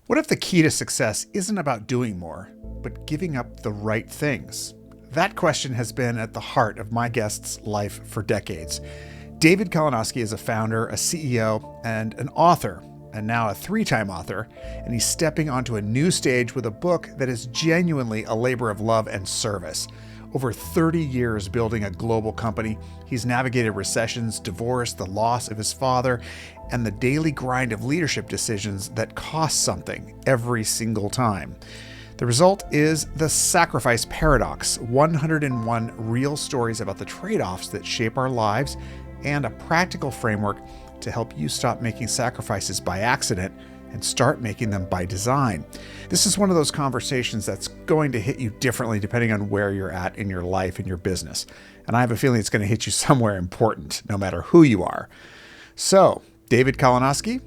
What if the key to success isn't about doing more, but giving up the right things? That question has been at the heart of my guest's life for decades. David Kalinowski is a founder, a CEO, and an author, and now a 3-time author, and he's stepping onto a new stage with a book that is genuinely a labor of love and service. Over 30 years building a global company, he's navigated recessions, divorce, the loss of his father, and the daily grind of leadership decisions that cost something every single time. The result is The Sacrifice Paradox, 101 real stories about the trade-offs that shape our lives and a practical framework to help you stop making sacrifices by accident and start making them by design. This is one of those conversations that's going to hit you differently depending on where you're at in your life and your business. And I have a feeling it's going to hit you somewhere important, no matter who you are. So, David Kalinowski,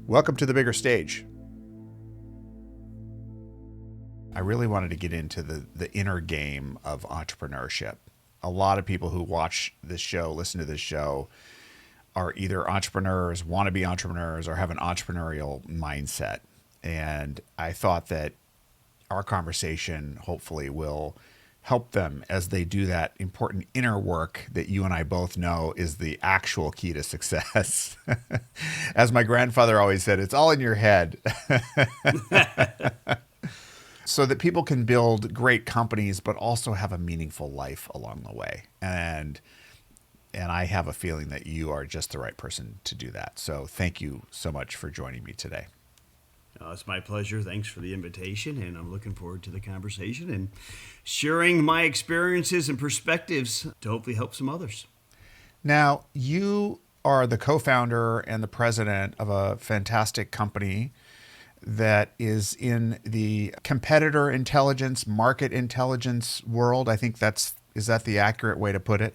welcome to the bigger stage. I really wanted to get into the inner game of entrepreneurship. A lot of people who watch this show, listen to this show, are either entrepreneurs, want to be entrepreneurs, or have an entrepreneurial mindset. And I thought that our conversation hopefully will help them as they do that important inner work that you and I both know is the actual key to success. As my grandfather always said, it's all in your head. So that people can build great companies, but also have a meaningful life along the way. And I have a feeling that you are just the right person to do that. So thank you so much for joining me today. It's my pleasure. Thanks for the invitation, and I'm looking forward to the conversation and sharing my experiences and perspectives to hopefully help some others. Now, you are the co-founder and the president of a fantastic company that is in the competitor intelligence, market intelligence world. I think is that the accurate way to put it?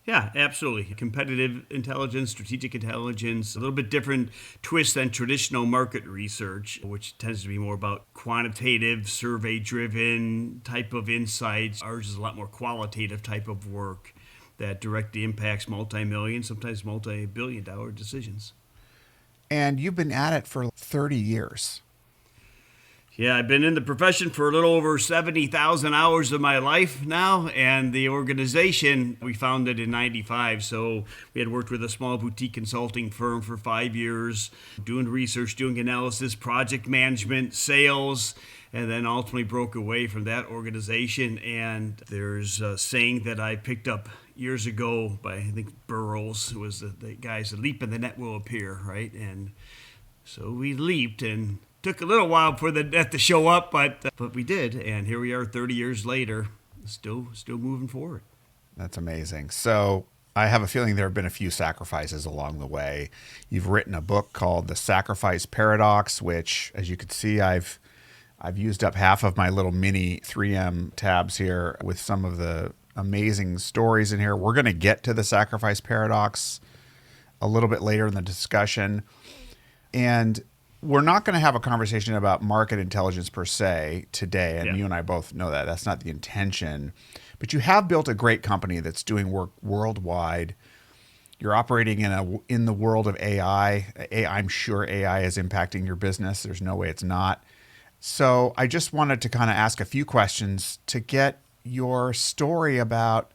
Yeah, absolutely. Competitive intelligence, strategic intelligence, a little bit different twist than traditional market research, which tends to be more about quantitative, survey-driven type of insights. Ours is a lot more qualitative type of work that directly impacts multi-million, sometimes multi-billion-dollar decisions. And you've been at it for 30 years. Yeah, I've been in the profession for a little over 70,000 hours of my life now, and the organization we founded in 95. So we had worked with a small boutique consulting firm for 5 years, doing research, doing analysis, project management, sales, and then ultimately broke away from that organization. And there's a saying that I picked up years ago by, I think, Burroughs, who was the guys, the leap and the net will appear, right? And so we leaped, and took a little while for the net to show up, but we did, and here we are 30 years later, still moving forward. That's amazing. So I have a feeling there have been a few sacrifices along the way. You've written a book called The Sacrifice Paradox, which, as you can see, I've used up half of my little mini 3M tabs here with some of the amazing stories in here. We're going to get to the Sacrifice Paradox a little bit later in the discussion, and we're not going to have a conversation about market intelligence per se today, and You and I both know that. That's not the intention. But you have built a great company that's doing work worldwide. You're operating in the world of AI. I'm sure AI is impacting your business. There's no way it's not. So I just wanted to kind of ask a few questions to get your story about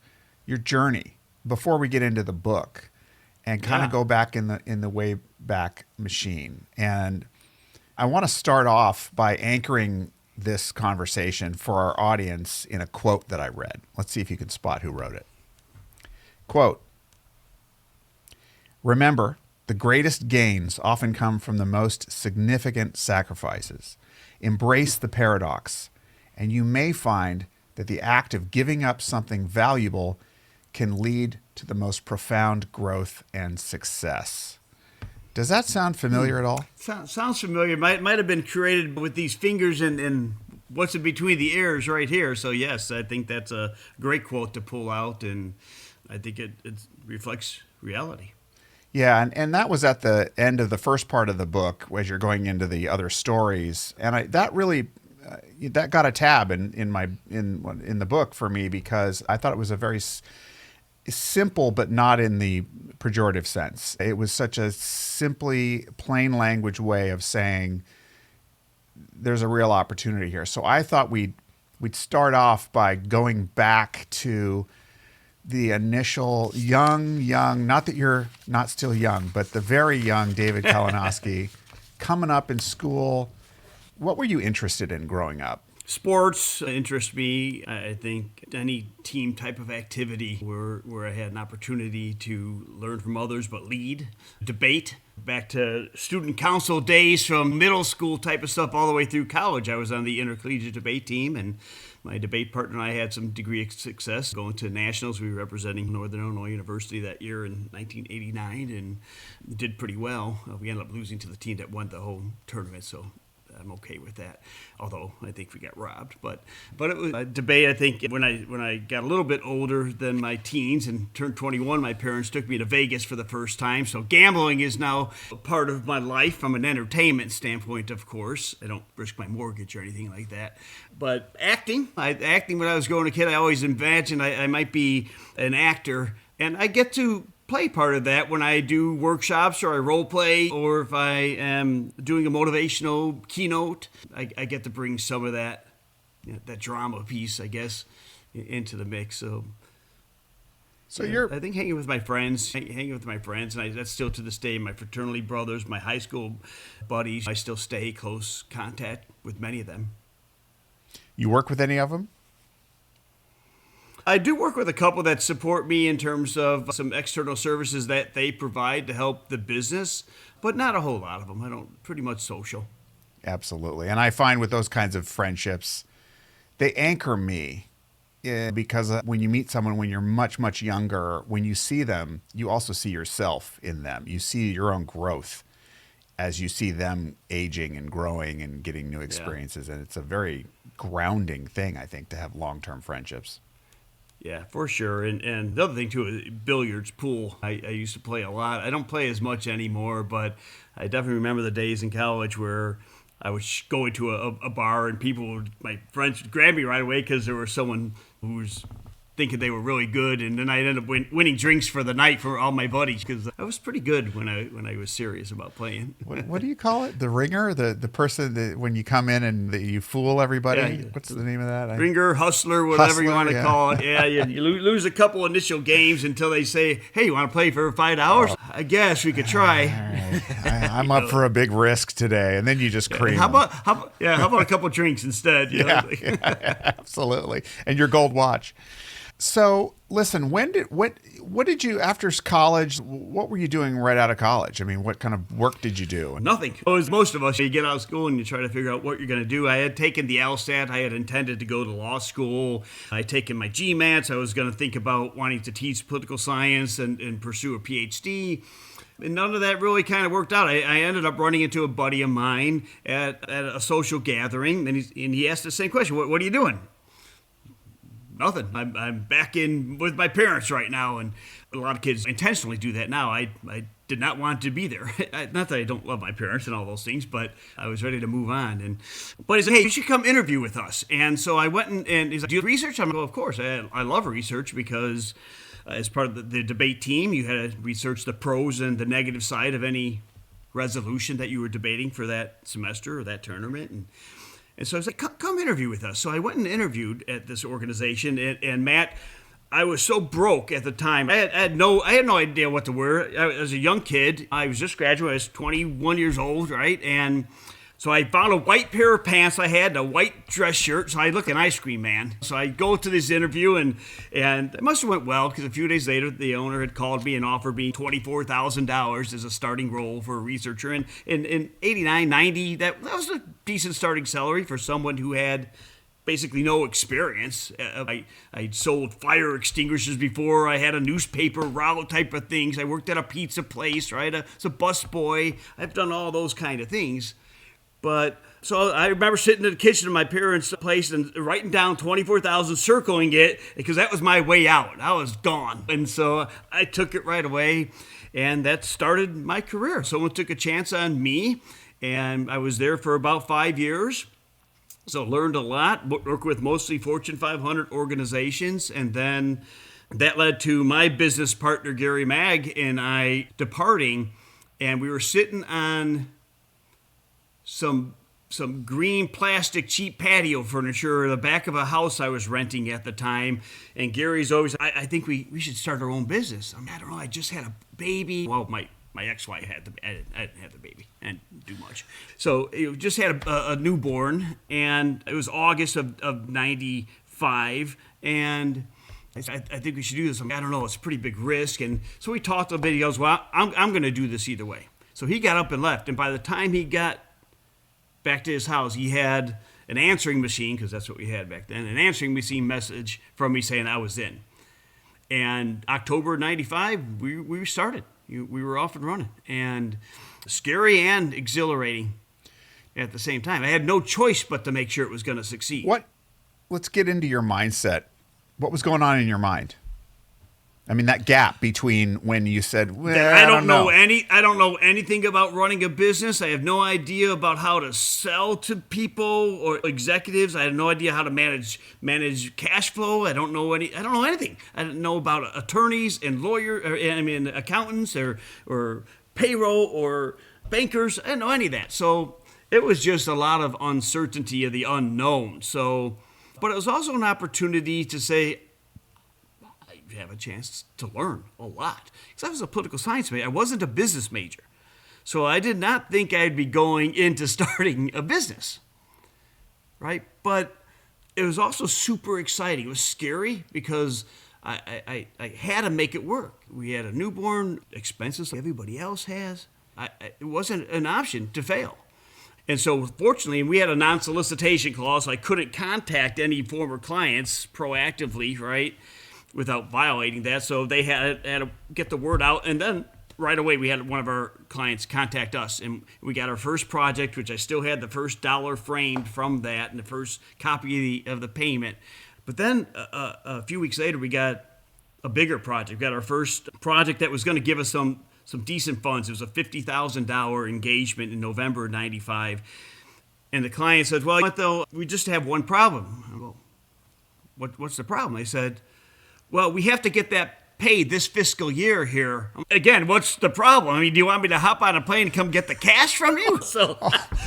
your journey before we get into the book, and kind of go back in the way back machine. And I want to start off by anchoring this conversation for our audience in a quote that I read. Let's see if you can spot who wrote it. Quote, "Remember, the greatest gains often come from the most significant sacrifices. Embrace the paradox, and you may find that the act of giving up something valuable can lead to the most profound growth and success." Does that sound familiar at all? Sounds familiar. Might have been created with these fingers and what's in between the ears right here. So yes, I think that's a great quote to pull out, and I think it reflects reality. Yeah, and that was at the end of the first part of the book as you're going into the other stories, and that really that got a tab in the book for me, because I thought it was a very simple, but not in the pejorative sense. It was such a simply plain language way of saying there's a real opportunity here. So I thought we'd start off by going back to the initial young, not that you're not still young, but the very young David Kalinowski coming up in school. What were you interested in growing up? Sports interest me. I think any team type of activity where I had an opportunity to learn from others but lead. Debate. Back to student council days from middle school type of stuff all the way through college. I was on the intercollegiate debate team, and my debate partner and I had some degree of success going to nationals. We were representing Northern Illinois University that year in 1989 and did pretty well. We ended up losing to the team that won the whole tournament, so I'm okay with that, although I think we got robbed. But it was a debate. I think when I got a little bit older than my teens and turned 21, my parents took me to Vegas for the first time. So gambling is now a part of my life from an entertainment standpoint, of course. I don't risk my mortgage or anything like that. But acting when I was growing a kid, I always imagined I might be an actor, and I get to play part of that when I do workshops or I role play, or if I am doing a motivational keynote. I get to bring some of that that drama piece, I guess, into the mix. So I think hanging with my friends, and that's still to this day my fraternity brothers, my high school buddies. I still stay close contact with many of them. You work with any of them? I do work with a couple that support me in terms of some external services that they provide to help the business, but not a whole lot of them. I don't, pretty much social. Absolutely. And I find with those kinds of friendships, they anchor me because when you meet someone when you're much, much younger, when you see them, you also see yourself in them. You see your own growth as you see them aging and growing and getting new experiences. Yeah. And it's a very grounding thing, I think, to have long-term friendships. Yeah, for sure. And the other thing, too, is billiards, pool. I used to play a lot. I don't play as much anymore, but I definitely remember the days in college where I would go into a bar and my friends would grab me right away because there was someone who was thinking they were really good, and then I ended up winning drinks for the night for all my buddies because I was pretty good when I was serious about playing. What do you call it? The ringer, the person that when you come in and you fool everybody. Yeah. What's the name of that? Ringer, hustler, whatever you want to call it. Yeah, you lose a couple initial games until they say, "Hey, you want to play for $5?" I guess we could try. All right. I'm up for a big risk today, and then you just cream. How about a couple drinks instead? Yeah, absolutely. And your gold watch. So, listen, what did you, after college, what were you doing right out of college? I mean, what kind of work did you do? Nothing. As most of us, you get out of school and you try to figure out what you're going to do. I had taken the LSAT. I had intended to go to law school. I had taken my GMATs. I was going to think about wanting to teach political science and pursue a PhD. And none of that really kind of worked out. I ended up running into a buddy of mine at a social gathering, and he asked the same question, what are you doing? Nothing. I'm back in with my parents right now, and a lot of kids intentionally do that now. I did not want to be there. Not that I don't love my parents and all those things, but I was ready to move on. But he said, "Hey, you should come interview with us." And so I went and he's like, "Do you research?" I'm like, "Well, of course. I love research because as part of the debate team, you had to research the pros and the negative side of any resolution that you were debating for that semester or that tournament." And so I was like, come interview with us. So I went and interviewed at this organization. And Matt, I was so broke at the time. I had no idea what to wear. I was a young kid. I was just graduated. I was 21 years old, right? And so I found a white pair of pants I had, a white dress shirt. So I looked an ice cream man. So I go to this interview, and it must have went well because a few days later, the owner had called me and offered me $24,000 as a starting role for a researcher. And in 89, 90, that was a decent starting salary for someone who had basically no experience. I'd sold fire extinguishers before. I had a newspaper route type of things. I worked at a pizza place, right? As a bus boy. I've done all those kind of things. But so I remember sitting in the kitchen of my parents' place and writing down 24,000, circling it because that was my way out. I was gone. And so I took it right away, and that started my career. Someone took a chance on me, and I was there for about 5 years. So learned a lot, worked with mostly Fortune 500 organizations, and then that led to my business partner, Gary Mag, and I departing, and we were sitting on some some green plastic cheap patio furniture in the back of a house I was renting at the time. And Gary's always, I think we should start our own business. I don't know, I just had a baby. Well, my ex-wife had I didn't have the baby. I didn't do much. So just had a newborn, and it was August of 95, and I think we should do this. I don't know, it's a pretty big risk. And so we talked a bit. He goes, well, I'm going to do this either way. So he got up and left. And by the time he got back to his house, he had an answering machine, because that's what we had back then, an answering machine message from me saying I was in. And October 95, we started. We were off and running. And scary and exhilarating at the same time. I had no choice but to make sure it was going to succeed. Let's get into your mindset. What was going on in your mind? I mean, that gap between when you said, well, I don't know anything about running a business. I have no idea about how to sell to people or executives. I have no idea how to manage cash flow. I don't know anything. I don't know about attorneys and accountants or payroll or bankers. I didn't know any of that. So it was just a lot of uncertainty of the unknown. But it was also an opportunity to say, I have a chance to learn a lot. Because I was a political science major. I wasn't a business major. So I did not think I'd be going into starting a business, right? But it was also super exciting. It was scary because I had to make it work. We had a newborn, expenses like everybody else has. It wasn't an option to fail. And so, fortunately, we had a non-solicitation clause, so I couldn't contact any former clients proactively, right, without violating that. So they had to get the word out. And then right away, we had one of our clients contact us. And we got our first project, which I still had the first dollar framed from that and the first copy of the payment. But then a few weeks later, we got a bigger project. We got our first project that was going to give us some decent funds. It was a $50,000 engagement in November of 95. And the client said, well, though, we just have one problem. I go, what's the problem? They said, well, we have to get that paid this fiscal year here. Again, what's the problem? I mean, do you want me to hop on a plane and come get the cash from you? So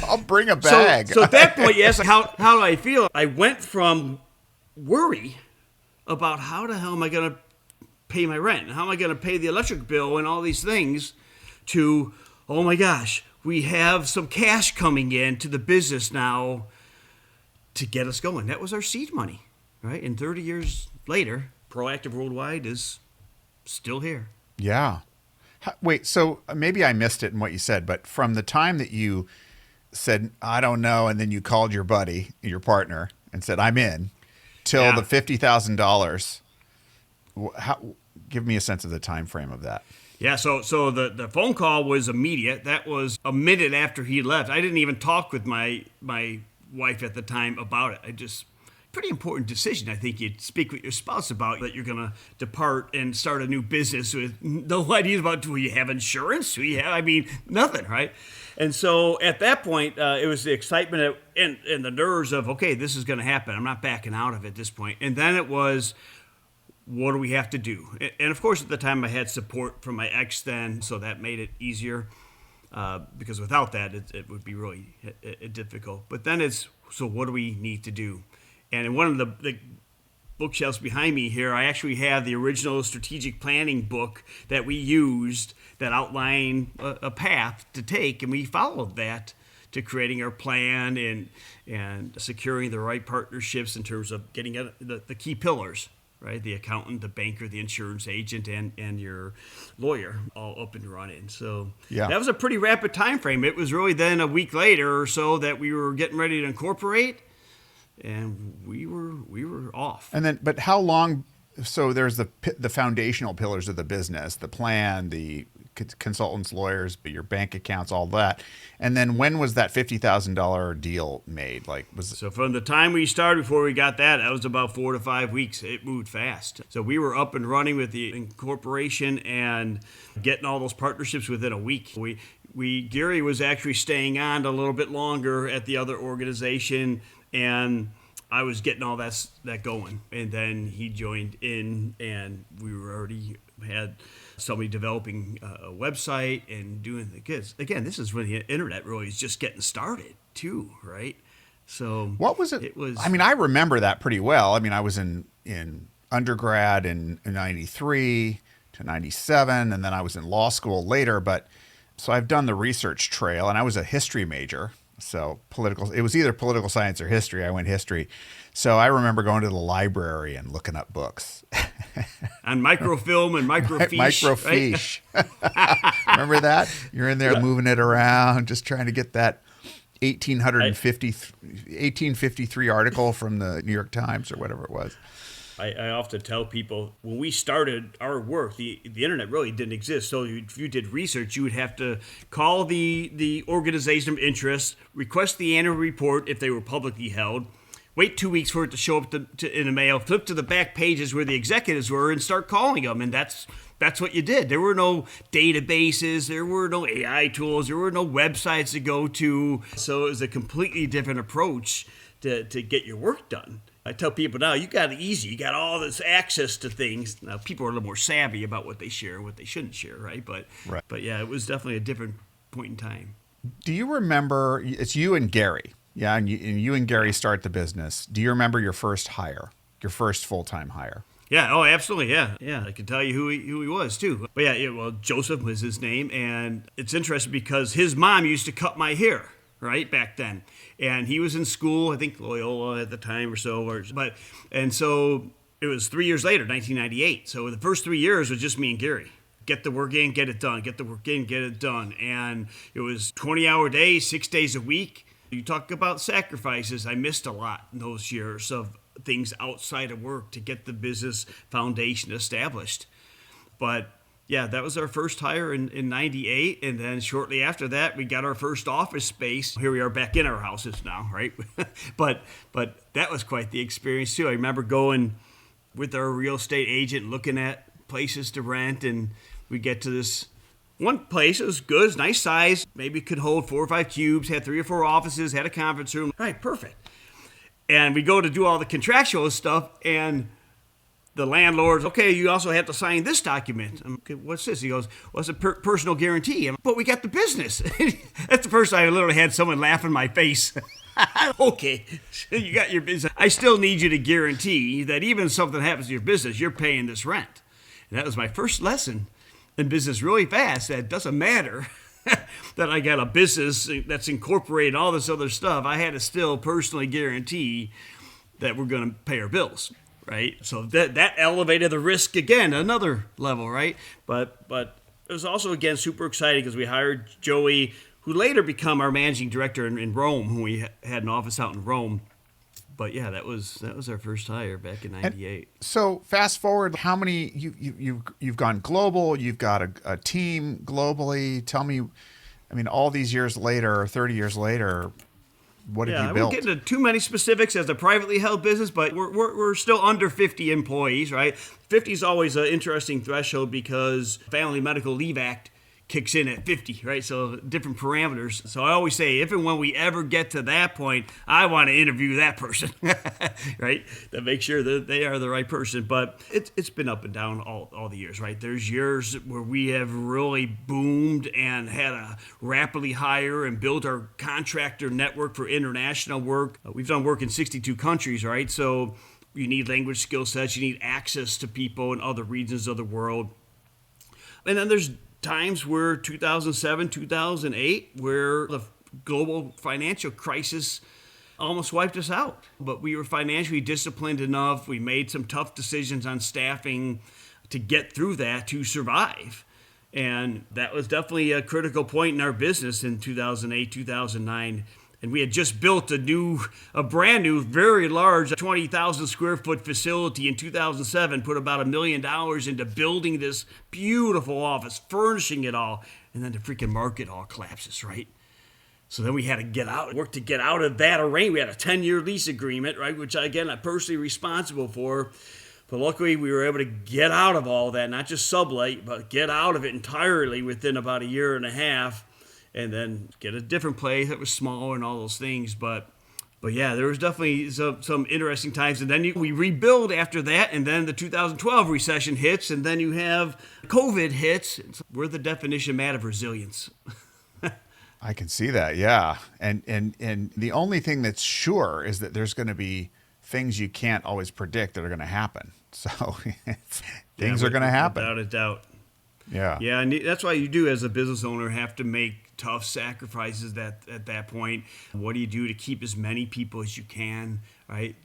I'll bring a bag. So at that point, yes, how do I feel? I went from worry about how the hell am I going to pay my rent? How am I going to pay the electric bill and all these things to, oh my gosh, we have some cash coming in to the business now to get us going. That was our seed money, right? And 30 years later, Proactive Worldwide is still here. Yeah. Wait, so maybe I missed it in what you said, but from the time that you said, I don't know, and then you called your buddy, your partner, and said, I'm in, till the $50,000, give me a sense of the time frame of that. Yeah, so the phone call was immediate. That was a minute after he left. I didn't even talk with my wife at the time about it. Pretty important decision. I think you'd speak with your spouse about that you're going to depart and start a new business with no idea about, do you have insurance? Do you have, nothing, right? And so at that point, it was the excitement and the nerves of, okay, this is going to happen. I'm not backing out of it at this point. And then it was, what do we have to do? And of course, at the time I had support from my ex then, so that made it easier because without that, it would be really difficult. But then so what do we need to do? And in one of the bookshelves behind me here, I actually have the original strategic planning book that we used that outlined a path to take, and we followed that to creating our plan and securing the right partnerships in terms of getting the key pillars, right? The accountant, the banker, the insurance agent, and your lawyer all up and running. So that was a pretty rapid time frame. It was really then a week later or so that we were getting ready to incorporate, and we were off. And then, but how long? So there's the foundational pillars of the business, the plan, the consultants, lawyers, your bank accounts, all that. And then when was that $50,000 deal made? So from the time we started, before we got that was about 4 to 5 weeks. It moved fast. So we were up and running with the incorporation and getting all those partnerships within a week. Gary was actually staying on a little bit longer at the other organization, and I was getting all that going. And then he joined in, and we were already had somebody developing a website and doing the kids. Again, this is when the internet really is just getting started too, right? So What was it? It was. I mean, I remember that pretty well. I mean, I was in undergrad in 93 to 97, and then I was in law school later. But so I've done the research trail, and I was a history major. So it was either political science or history. I went history. So I remember going to the library and looking up books. On microfilm and microfiche. Microfiche. Right? Remember that? You're in there moving it around, just trying to get that 1853 article from the New York Times or whatever it was. I often tell people when we started our work, the internet really didn't exist. So if you did research, you would have to call the organization of interest, request the annual report if they were publicly held, wait 2 weeks for it to show up in the mail, flip to the back pages where the executives were, and start calling them. And that's what you did. There were no databases, there were no AI tools, there were no websites to go to. So it was a completely different approach to get your work done. I tell people now, you got it easy. You got all this access to things. Now, people are a little more savvy about what they share and what they shouldn't share, right? But yeah, it was definitely a different point in time. Do you remember, it's you and Gary, yeah, and you and Gary start the business. Do you remember your first hire, your first full-time hire? Yeah, oh, absolutely, yeah. I can tell you who he was, too. But yeah, well, Joseph was his name, and it's interesting because his mom used to cut my hair, right, back then. And he was in school, I think Loyola at the time or so. And so it was 3 years later, 1998. So the first 3 years was just me and Gary. Get the work in, get it done. Get the work in, get it done. And it was 20-hour days, 6 days a week. You talk about sacrifices. I missed a lot in those years of things outside of work to get the business foundation established. But yeah, that was our first hire in 98. And then shortly after that, we got our first office space. Here we are back in our houses now, right? but that was quite the experience too. I remember going with our real estate agent, looking at places to rent, and we get to this one place. It was good, it was nice size, maybe could hold 4 or 5 cubes, had 3 or 4 offices, had a conference room. All right, perfect. And we go to do all the contractual stuff, and the landlord's, okay, you also have to sign this document. I'm, okay, what's this? He goes, well, it's a personal guarantee. But we got the business. That's the first time I literally had someone laugh in my face. Okay, you got your business. I still need you to guarantee that even if something happens to your business, you're paying this rent. And that was my first lesson in business really fast. That it doesn't matter that I got a business that's incorporated all this other stuff. I had to still personally guarantee that we're going to pay our bills. Right, so that elevated the risk again, another level, right? But it was also again super exciting because we hired Joey, who later became our managing director in Rome, when we had an office out in Rome. But yeah, that was our first hire back in '98. So fast forward, how many you've gone global? You've got a team globally. Tell me, I mean, all these years later, 30 years later. What have you built? I won't get into too many specifics as a privately held business, but we're still under 50 employees, right? 50 is always an interesting threshold because Family Medical Leave Act kicks in at 50, right? So different parameters. So I always say, if and when we ever get to that point, I want to interview that person, right? To make sure that they are the right person. But it's been up and down all the years, right? There's years where we have really boomed and had a rapidly hire and built our contractor network for international work. We've done work in 62 countries, right? So you need language skill sets, you need access to people in other regions of the world. And then there's times where 2007, 2008, where the global financial crisis almost wiped us out. But we were financially disciplined enough. We made some tough decisions on staffing to get through that, to survive. And that was definitely a critical point in our business in 2008, 2009. And we had just built a brand new, very large 20,000 square foot facility in 2007, put about $1 million into building this beautiful office, furnishing it all. And then the freaking market all collapses, right? So then we had to work to get out of that arrangement. We had a 10-year lease agreement, right? Which, again, I'm personally responsible for. But luckily, we were able to get out of all that, not just sublet, but get out of it entirely within about a year and a half. And then get a different place that was smaller and all those things. But But yeah, there was definitely some interesting times. And then we rebuild after that. And then the 2012 recession hits. And then you have COVID hits. We're the definition, Matt, of resilience. I can see that. Yeah. And the only thing that's sure is that there's going to be things you can't always predict that are going to happen. So things are going to happen. Without a doubt. Yeah. Yeah, and that's why you do, as a business owner, have to make tough sacrifices at that point. What do you do to keep as many people as you can, right?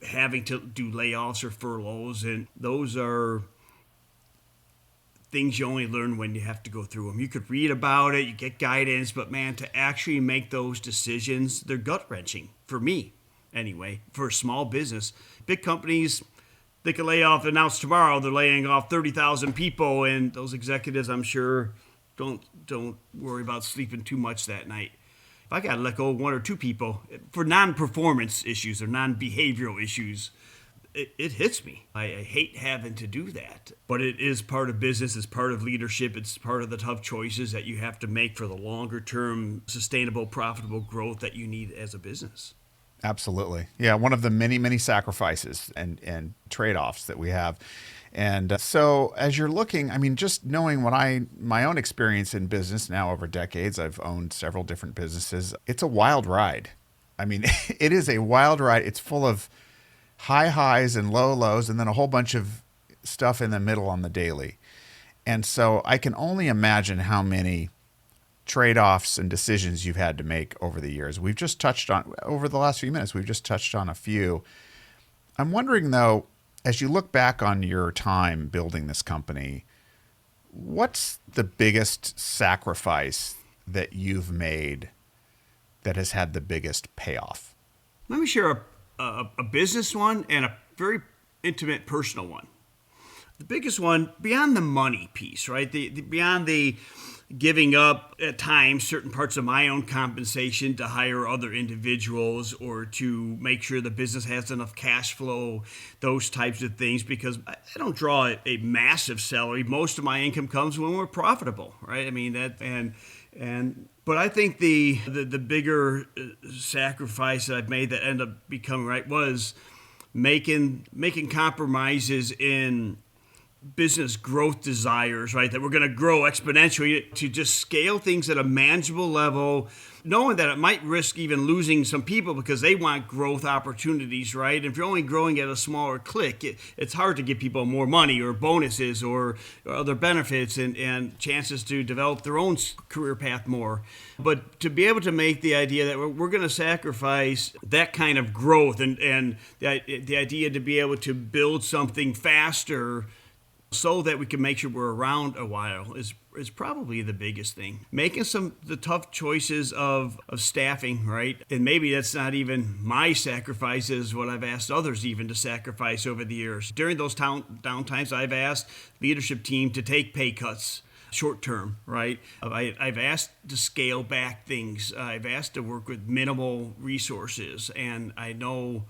Having to do layoffs or furloughs, and those are things you only learn when you have to go through them. You could read about it, you get guidance, but man, to actually make those decisions, they're gut-wrenching, for me anyway, for a small business. Big companies, they could announce tomorrow they're laying off 30,000 people, and those executives, I'm sure, don't worry about sleeping too much that night. If I got to let go of one or two people for non-performance issues or non-behavioral issues, it hits me. I hate having to do that. But it is part of business, it's part of leadership, it's part of the tough choices that you have to make for the longer-term, sustainable, profitable growth that you need as a business. Absolutely. Yeah, one of the many, many sacrifices and trade-offs that we have. And so as you're looking, I mean, just knowing my own experience in business now over decades, I've owned several different businesses. It's a wild ride. I mean, it is a wild ride. It's full of high highs and low lows, and then a whole bunch of stuff in the middle on the daily. And so I can only imagine how many trade-offs and decisions you've had to make over the years. We've just touched on, over the last few minutes, we've just touched on a few. I'm wondering though, as you look back on your time building this company, what's the biggest sacrifice that you've made that has had the biggest payoff? Let me share a business one and a very intimate personal one. The biggest one, beyond the money piece, right? Beyond the giving up at times certain parts of my own compensation to hire other individuals or to make sure the business has enough cash flow, those types of things, because I don't draw a massive salary. Most of my income comes when we're profitable, right? I mean, but I think the bigger sacrifice that I've made that ended up becoming right was making compromises in business growth desires, right? That we're going to grow exponentially to just scale things at a manageable level, knowing that it might risk even losing some people because they want growth opportunities, right? And if you're only growing at a smaller click, it's hard to give people more money or bonuses or other benefits and chances to develop their own career path more. But to be able to make the idea that we're going to sacrifice that kind of growth and the idea to be able to build something faster so that we can make sure we're around a while is probably the biggest thing. Making the tough choices of staffing, right? And maybe that's not even my sacrifices, what I've asked others even to sacrifice over the years. During those downtimes, I've asked leadership team to take pay cuts short term, right? I've asked to scale back things. I've asked to work with minimal resources, and I know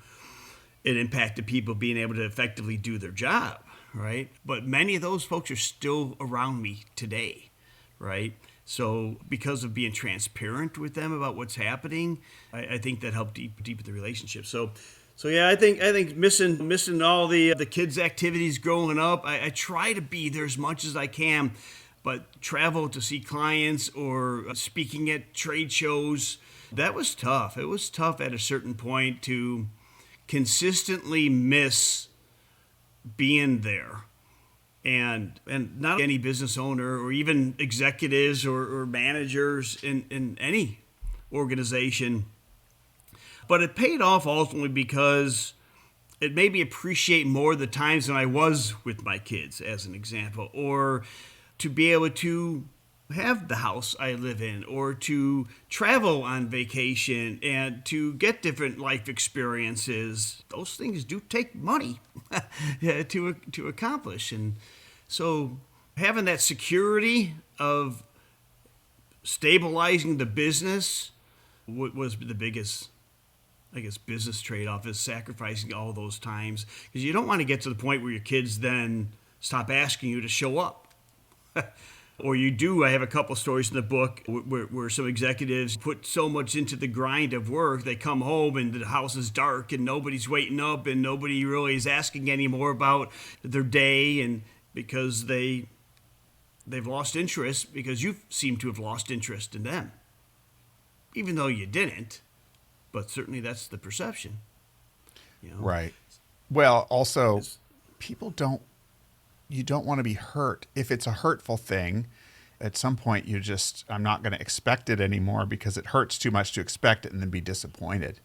it impacted people being able to effectively do their job. Right? But many of those folks are still around me today, right? So because of being transparent with them about what's happening, I think that helped deepen the relationship. So yeah, I think missing all the kids' activities growing up. I try to be there as much as I can, but travel to see clients or speaking at trade shows, that was tough. It was tough at a certain point to consistently miss being there, and not any business owner or even executives or managers in any organization, but it paid off ultimately because it made me appreciate more the times when I was with my kids, as an example, or to be able to have the house I live in, or to travel on vacation and to get different life experiences. Those things do take money to accomplish. And so having that security of stabilizing the business was the biggest, I guess, business trade-off, is sacrificing all those times, because you don't want to get to the point where your kids then stop asking you to show up. Or you do. I have a couple stories in the book where some executives put so much into the grind of work, they come home and the house is dark and nobody's waiting up and nobody really is asking anymore about their day, and because they've lost interest, because you seem to have lost interest in them. Even though you didn't, but certainly that's the perception. Right. Well, also, you don't want to be hurt. If it's a hurtful thing, at some point I'm not going to expect it anymore because it hurts too much to expect it and then be disappointed.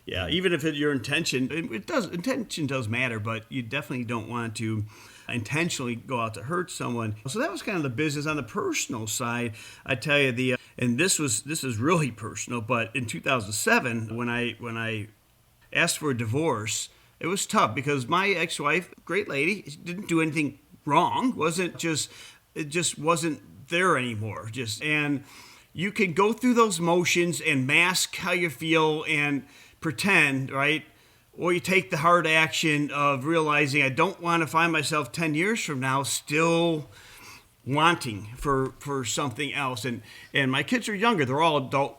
Yeah, even if your intention, intention does matter, but you definitely don't want to intentionally go out to hurt someone. So that was kind of the business. On the personal side, I tell you, and this is really personal, but in 2007, when I asked for a divorce, it was tough because my ex-wife, great lady, didn't do anything wrong. It just wasn't there anymore. And you can go through those motions and mask how you feel and pretend, right? Or you take the hard action of realizing I don't want to find myself 10 years from now still wanting for something else. And my kids are younger. They're all adult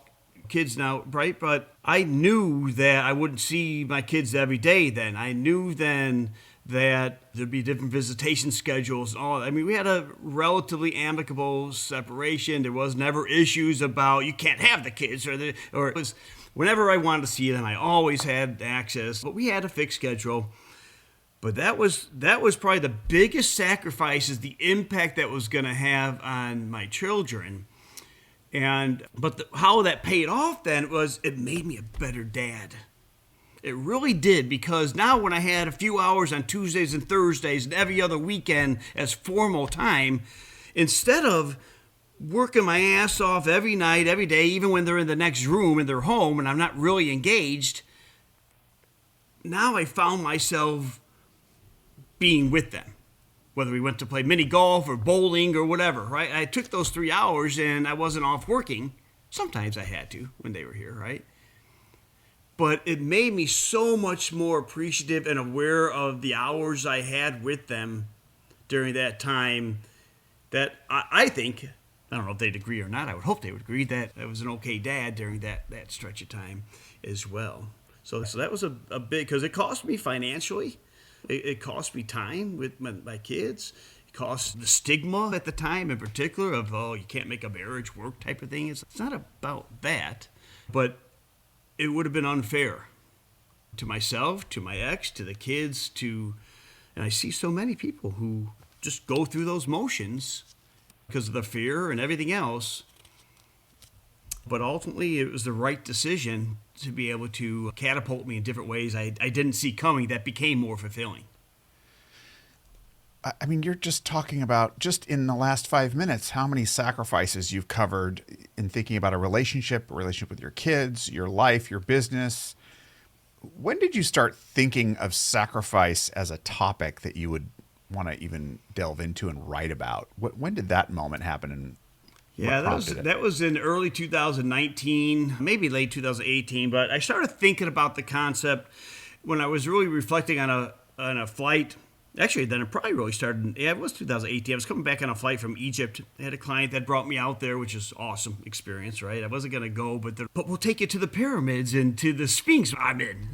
kids now, right? But I knew that I wouldn't see my kids every day then. I knew then that there'd be different visitation schedules and all. I mean, we had a relatively amicable separation. There was never issues about you can't have the kids or it was whenever I wanted to see them, I always had access. But we had a fixed schedule. But that was probably the biggest sacrifice, is the impact that was going to have on my children. But how that paid off then was it made me a better dad. It really did, because now when I had a few hours on Tuesdays and Thursdays and every other weekend as formal time, instead of working my ass off every night, every day, even when they're in the next room in their home and I'm not really engaged, now I found myself being with them. Whether we went to play mini golf or bowling or whatever, right? I took those 3 hours and I wasn't off working. Sometimes I had to when they were here, right? But it made me so much more appreciative and aware of the hours I had with them during that time, that I think, I don't know if they'd agree or not, I would hope they would agree, that I was an okay dad during that stretch of time as well. So that was a big, because it cost me financially. It cost me time with my kids. It cost the stigma at the time in particular of, you can't make a marriage work type of thing. It's not about that. But it would have been unfair to myself, to my ex, to the kids, and I see so many people who just go through those motions because of the fear and everything else. But ultimately, it was the right decision to be able to catapult me in different ways I didn't see coming that became more fulfilling. I mean, you're just talking about, just in the last 5 minutes, how many sacrifices you've covered in thinking about a relationship with your kids, your life, your business. When did you start thinking of sacrifice as a topic that you would want to even delve into and write about? When did that moment happen? And yeah, that was in early 2019, maybe late 2018. But I started thinking about the concept when I was really reflecting on a flight. Actually, then it probably really started. It was 2018. I was coming back on a flight from Egypt. I had a client that brought me out there, which is awesome experience, right? I wasn't gonna go, but we'll take you to the pyramids and to the Sphinx. I'm in.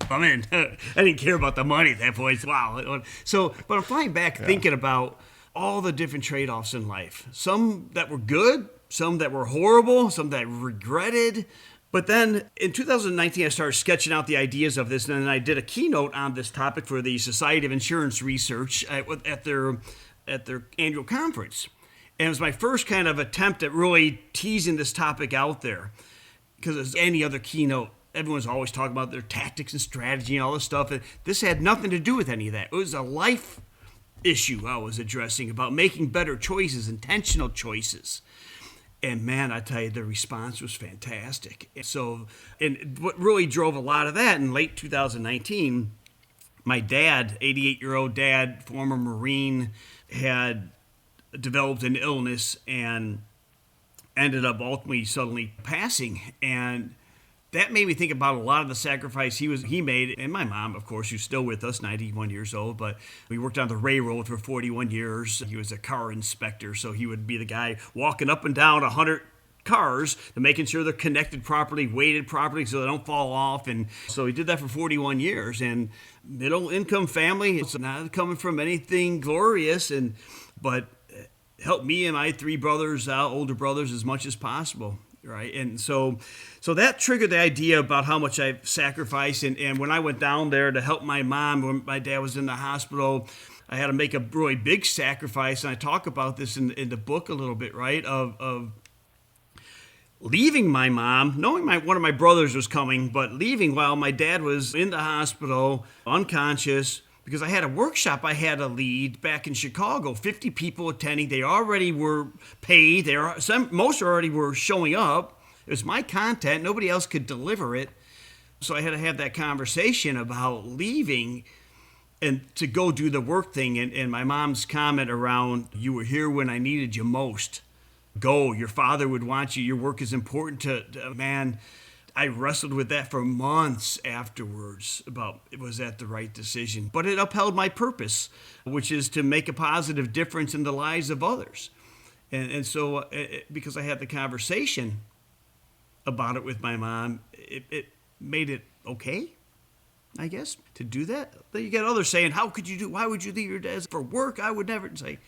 I didn't care about the money at that point. Wow. So, but I'm flying back thinking about all the different trade-offs in life. Some that were good, some that were horrible, some that I regretted. But then in 2019, I started sketching out the ideas of this, and then I did a keynote on this topic for the Society of Insurance Research at their annual conference. And it was my first kind of attempt at really teasing this topic out there, because as any other keynote, everyone's always talking about their tactics and strategy and all this stuff. And this had nothing to do with any of that. It was a life issue I was addressing about making better choices, intentional choices. And man, I tell you, the response was fantastic. And what really drove a lot of that in late 2019, my dad, 88-year-old dad, former Marine, had developed an illness and ended up ultimately suddenly passing. And that made me think about a lot of the sacrifice he made. And my mom, of course, who's still with us, 91 years old, but we worked on the railroad for 41 years. He was a car inspector, so he would be the guy walking up and down 100 cars and making sure they're connected properly, weighted properly so they don't fall off. And so he did that for 41 years. And middle income family, it's not coming from anything glorious, but helped me and my three brothers out, older brothers, as much as possible. Right. And so that triggered the idea about how much I sacrificed. And when I went down there to help my mom when my dad was in the hospital, I had to make a really big sacrifice. And I talk about this in the book a little bit, right, of leaving my mom, knowing one of my brothers was coming, but leaving while my dad was in the hospital, unconscious, because I had a workshop I had to lead back in Chicago. 50 people attending. They already were paid. Most already were showing up. It was my content. Nobody else could deliver it. So I had to have that conversation about leaving and to go do the work thing. And my mom's comment around, you were here when I needed you most. Go. Your father would want you. Your work is important to man. I wrestled with that for months afterwards about was that the right decision. But it upheld my purpose, which is to make a positive difference in the lives of others. And so because I had the conversation about it with my mom, it made it okay, I guess, to do that. Then you get others saying, why would you leave your dad for work? I would never. Say,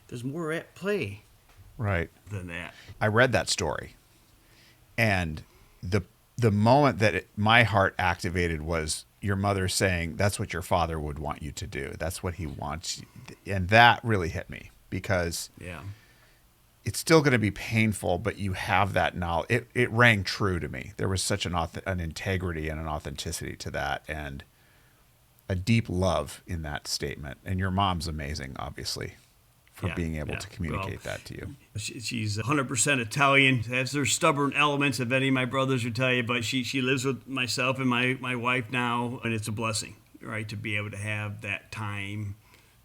there's more at play. Right. Than that. I read that story, and the moment that my heart activated was your mother saying, that's what your father would want you to do. That's what he wants. And that really hit me because it's still going to be painful, but you have that knowledge. It rang true to me. There was such an integrity and an authenticity to that and a deep love in that statement. And your mom's amazing, obviously, for being able to communicate that to you. She's 100% Italian. Has their stubborn elements, if any of my brothers would tell you, but she lives with myself and my wife now, and it's a blessing, right, to be able to have that time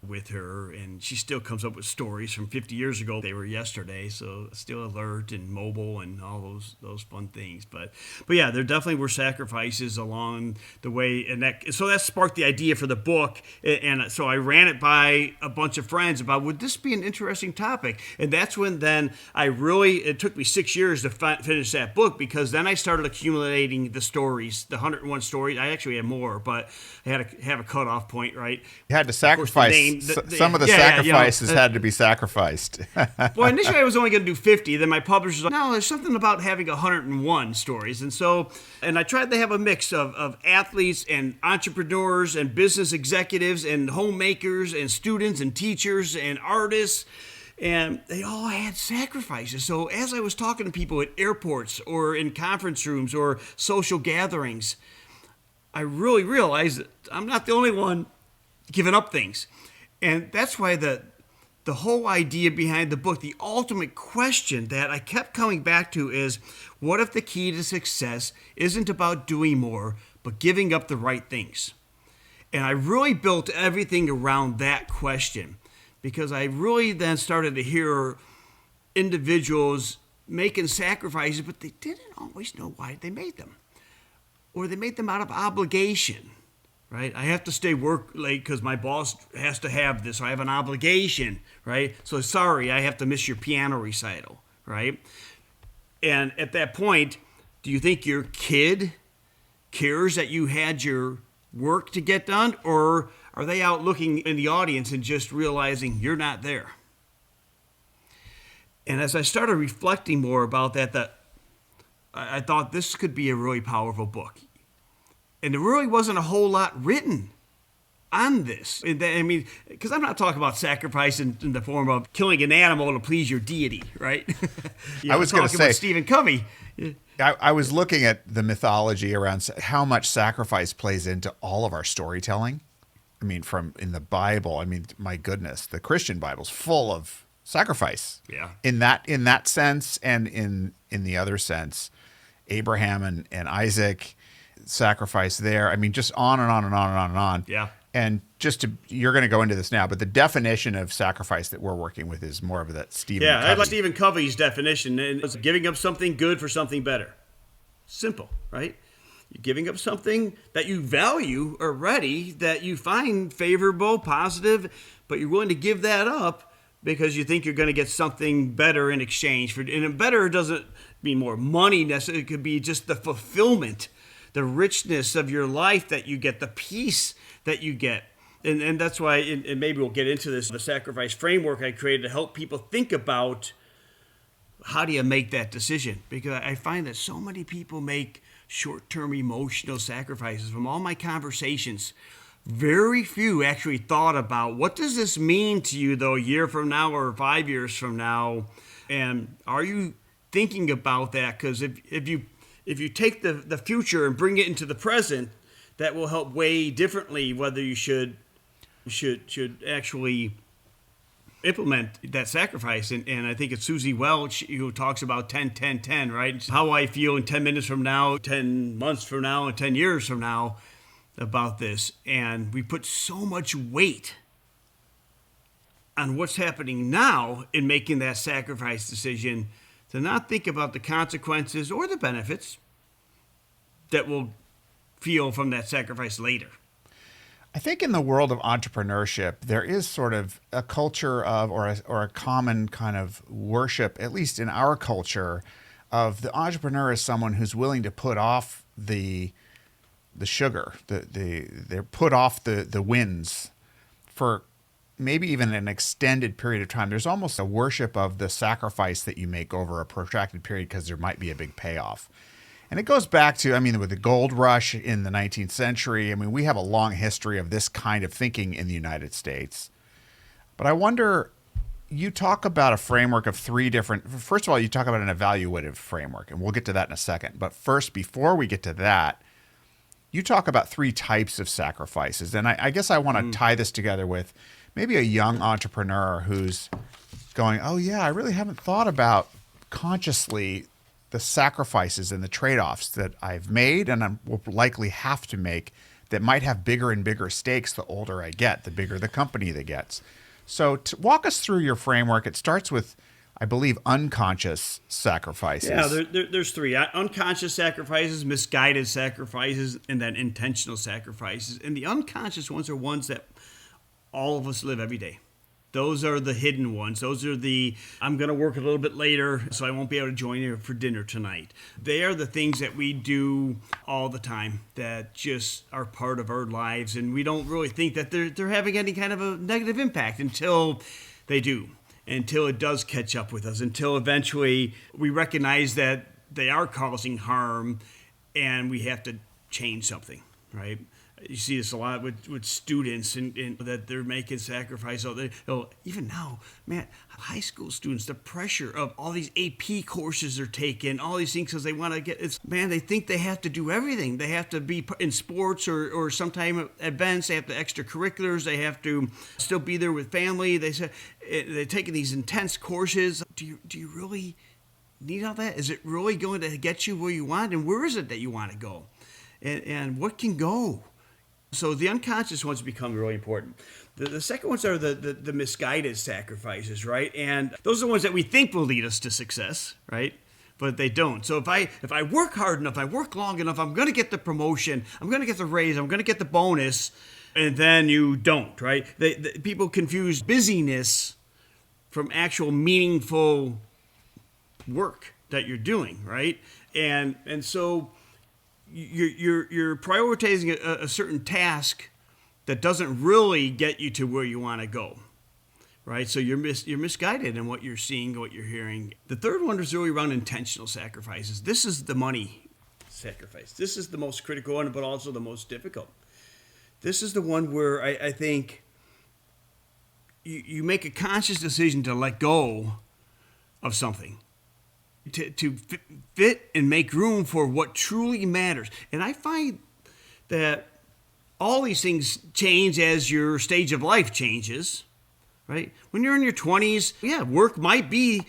with her. And she still comes up with stories from 50 years ago. They were yesterday, so still alert and mobile and all those fun things. But yeah, there definitely were sacrifices along the way, and that sparked the idea for the book. And so I ran it by a bunch of friends about, would this be an interesting topic? And that's when then it took me 6 years to finish that book, because then I started accumulating the stories, the 101 stories. I actually had more, but I had to have a cutoff point, right? You had to sacrifice. Some of the sacrifices had to be sacrificed. Well, initially I was only going to do 50. Then my publisher was like, no, there's something about having 101 stories. And I tried to have a mix of athletes and entrepreneurs and business executives and homemakers and students and teachers and artists. And they all had sacrifices. So as I was talking to people at airports or in conference rooms or social gatherings, I really realized that I'm not the only one giving up things. And that's why the whole idea behind the book, the ultimate question that I kept coming back to is, what if the key to success isn't about doing more, but giving up the right things? And I really built everything around that question, because I really then started to hear individuals making sacrifices, but they didn't always know why they made them. Or they made them out of obligation. Right? I have to stay work late because my boss has to have this. I have an obligation, right? So sorry, I have to miss your piano recital, right? And at that point, do you think your kid cares that you had your work to get done? Or are they out looking in the audience and just realizing you're not there? And as I started reflecting more about that I thought this could be a really powerful book. And there really wasn't a whole lot written on this. I mean, because I'm not talking about sacrifice in the form of killing an animal to please your deity, right? I was going to say, about Stephen Covey. I was looking at the mythology around how much sacrifice plays into all of our storytelling. I mean, in the Bible, my goodness, the Christian Bible's full of sacrifice. Yeah. In that sense, and in the other sense, Abraham and Isaac, sacrifice there. Just on and on and on and on and on. Yeah. And you're going to go into this now, but the definition of sacrifice that we're working with is more of that Stephen Covey. I like Stephen Covey's definition. And it's giving up something good for something better. Simple, right? You're giving up something that you value already, that you find favorable, positive, but you're willing to give that up because you think you're going to get something better in exchange for. And better doesn't mean more money necessarily. It could be just the fulfillment, the richness of your life that you get, the peace that you get. And that's why, and maybe we'll get into this, the sacrifice framework I created to help people think about how do you make that decision? Because I find that so many people make short-term emotional sacrifices. From all my conversations, very few actually thought about what does this mean to you, though, a year from now or 5 years from now? And are you thinking about that? Because if you take the future and bring it into the present, that will help weigh differently whether you should actually implement that sacrifice. And I think it's Susie Welch who talks about 10-10-10, right? How I feel in 10 minutes from now, 10 months from now, and 10 years from now about this. And we put so much weight on what's happening now in making that sacrifice decision to not think about the consequences or the benefits that we'll feel from that sacrifice later. I think in the world of entrepreneurship, there is sort of a culture of, or a common kind of worship, at least in our culture, of the entrepreneur as someone who's willing to put off the sugar, they put off the wins for maybe even an extended period of time. There's almost a worship of the sacrifice that you make over a protracted period because there might be a big payoff. And it goes back to, with the gold rush in the 19th century, we have a long history of this kind of thinking in the United States. But I wonder, you talk about a framework of first of all, you talk about an evaluative framework, and we'll get to that in a second. But first, before we get to that, you talk about 3 types of sacrifices. And I guess I want to tie this together with maybe a young entrepreneur who's going, oh yeah, I really haven't thought about consciously the sacrifices and the trade-offs that I've made and I will likely have to make that might have bigger and bigger stakes the older I get, the bigger the company that gets. So to walk us through your framework, it starts with, I believe, unconscious sacrifices. Yeah, there's 3. Unconscious sacrifices, misguided sacrifices, and then intentional sacrifices. And the unconscious ones are ones that all of us live every day. Those are the hidden ones. Those are I'm going to work a little bit later, so I won't be able to join you for dinner tonight. They are the things that we do all the time that just are part of our lives, and we don't really think that they're having any kind of a negative impact until they do, until it does catch up with us, until eventually we recognize that they are causing harm and we have to change something, right? You see this a lot with students and that they're making sacrifice. Even now, man, high school students, the pressure of all these AP courses they're taking, all these things because they want to they think they have to do everything. They have to be in sports or sometime events. They have the extracurriculars. They have to still be there with family. They're taking these intense courses. Do you really need all that? Is it really going to get you where you want? And where is it that you want to go? And what can go? So the unconscious ones become really important. The second ones are the misguided sacrifices, right? And those are the ones that we think will lead us to success, right? But they don't. So if I work hard enough, I work long enough, I'm going to get the promotion, I'm going to get the raise, I'm going to get the bonus, and then you don't, right? People confuse busyness from actual meaningful work that you're doing, right? And so you're prioritizing a certain task that doesn't really get you to where you want to go, right? So you're misguided in what you're seeing, what you're hearing. The third one is really around intentional sacrifices. This is the money sacrifice. This is the most critical one, but also the most difficult. This is the one where I think you make a conscious decision to let go of something. To fit and make room for what truly matters. And I find that all these things change as your stage of life changes, right? When you're in your 20s, work might be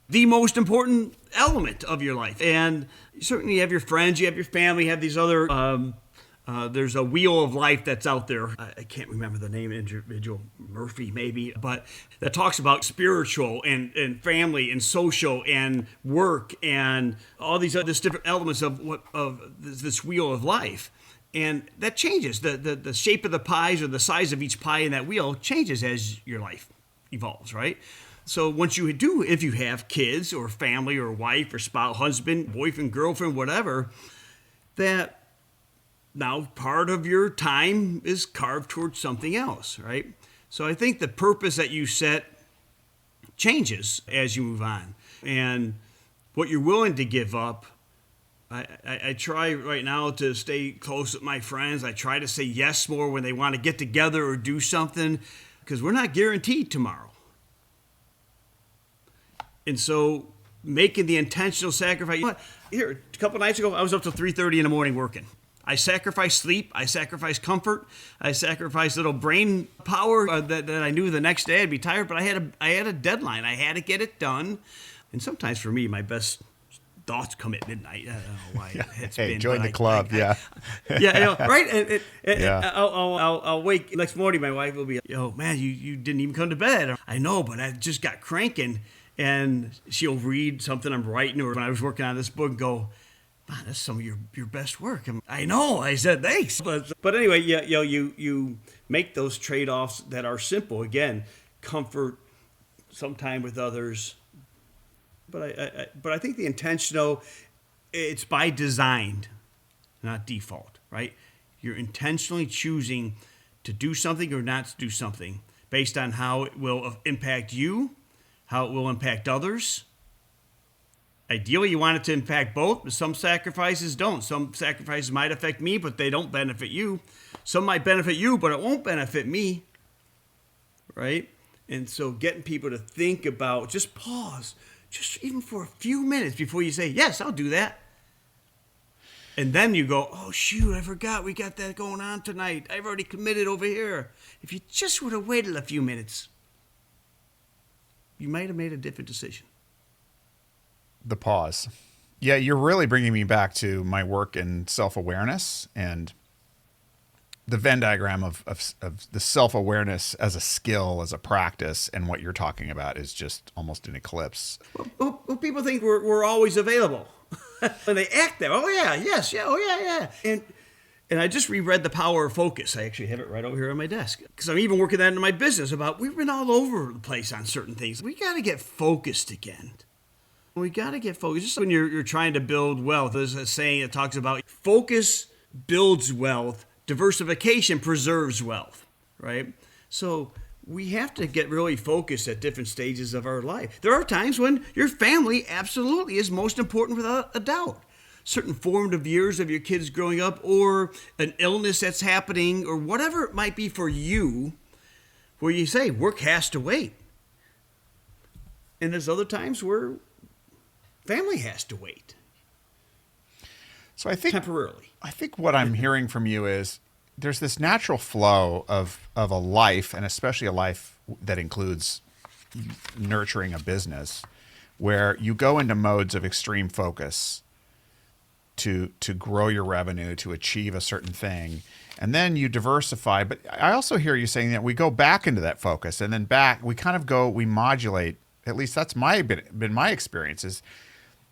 the most important element of your life. And certainly you have your friends, you have your family, you have these other There's a wheel of life that's out there. I can't remember the name, individual Murphy maybe, but that talks about spiritual and family and social and work and all these other different elements of this wheel of life. And that changes. The shape of the pies or the size of each pie in that wheel changes as your life evolves, right? So once you do, if you have kids or family or wife or spouse, husband, boyfriend, girlfriend, whatever, that now part of your time is carved towards something else, right? So I think the purpose that you set changes as you move on. And what you're willing to give up, I try right now to stay close with my friends. I try to say yes more when they want to get together or do something, because we're not guaranteed tomorrow. And so making the intentional sacrifice. Here, a couple nights ago, I was up till 3:30 in the morning working. I sacrificed sleep. I sacrificed comfort. I sacrificed little brain power that I knew the next day I'd be tired. But I had a deadline. I had to get it done. And sometimes for me, my best thoughts come at midnight. I don't know why it's been. Join the club. Yeah, right. Yeah. I'll wake next morning. My wife will be, man, you didn't even come to bed. I know, but I just got cranking. And she'll read something I'm writing, or when I was working on this book, and go, man, that's some of your best work. I know. I said thanks, but anyway, you make those trade-offs that are simple. Again, comfort, some time with others. But I think the intentional, it's by design, not default, right? You're intentionally choosing to do something or not to do something based on how it will impact you, how it will impact others. Ideally, you want it to impact both, but some sacrifices don't. Some sacrifices might affect me, but they don't benefit you. Some might benefit you, but it won't benefit me, right? And so getting people to think about, just pause, just even for a few minutes before you say, yes, I'll do that. And then you go, oh, shoot, I forgot we got that going on tonight. I've already committed over here. If you just would have waited a few minutes, you might have made a different decision. The pause. Yeah, you're really bringing me back to my work in self-awareness and the Venn diagram of the self-awareness as a skill, as a practice, and what you're talking about is just almost an eclipse. Well, people think we're always available. When they act there, oh yeah, yes, yeah, oh yeah, yeah. And I just reread The Power of Focus. I actually have it right over here on my desk. Because I'm even working that into my business about we've been all over the place on certain things. We got to get focused again. We got to get focused. Just when you're trying to build wealth, there's a saying that talks about focus builds wealth, diversification preserves wealth, right? So we have to get really focused at different stages of our life. There are times when your family absolutely is most important without a doubt. Certain formative years of your kids growing up, or an illness that's happening, or whatever it might be for you, where you say work has to wait. And there's other times where family has to wait. So I think temporarily. I think what I'm hearing from you is there's this natural flow of a life, and especially a life that includes nurturing a business, where you go into modes of extreme focus to grow your revenue, to achieve a certain thing. And then you diversify. But I also hear you saying that we go back into that focus, and then we modulate. At least that's been my experience, is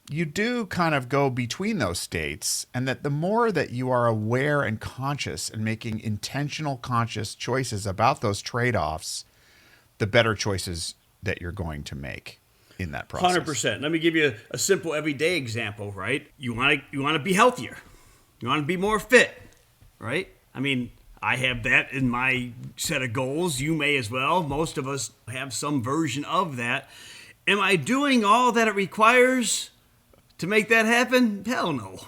you do kind of go between those states, and that the more that you are aware and conscious and making intentional conscious choices about those trade-offs, the better choices that you're going to make in that process. 100%. Let me give you a simple everyday example, right? You want to be healthier. You want to be more fit, right? I mean, I have that in my set of goals. You may as well. Most of us have some version of that. Am I doing all that it requires to make that happen? Hell no.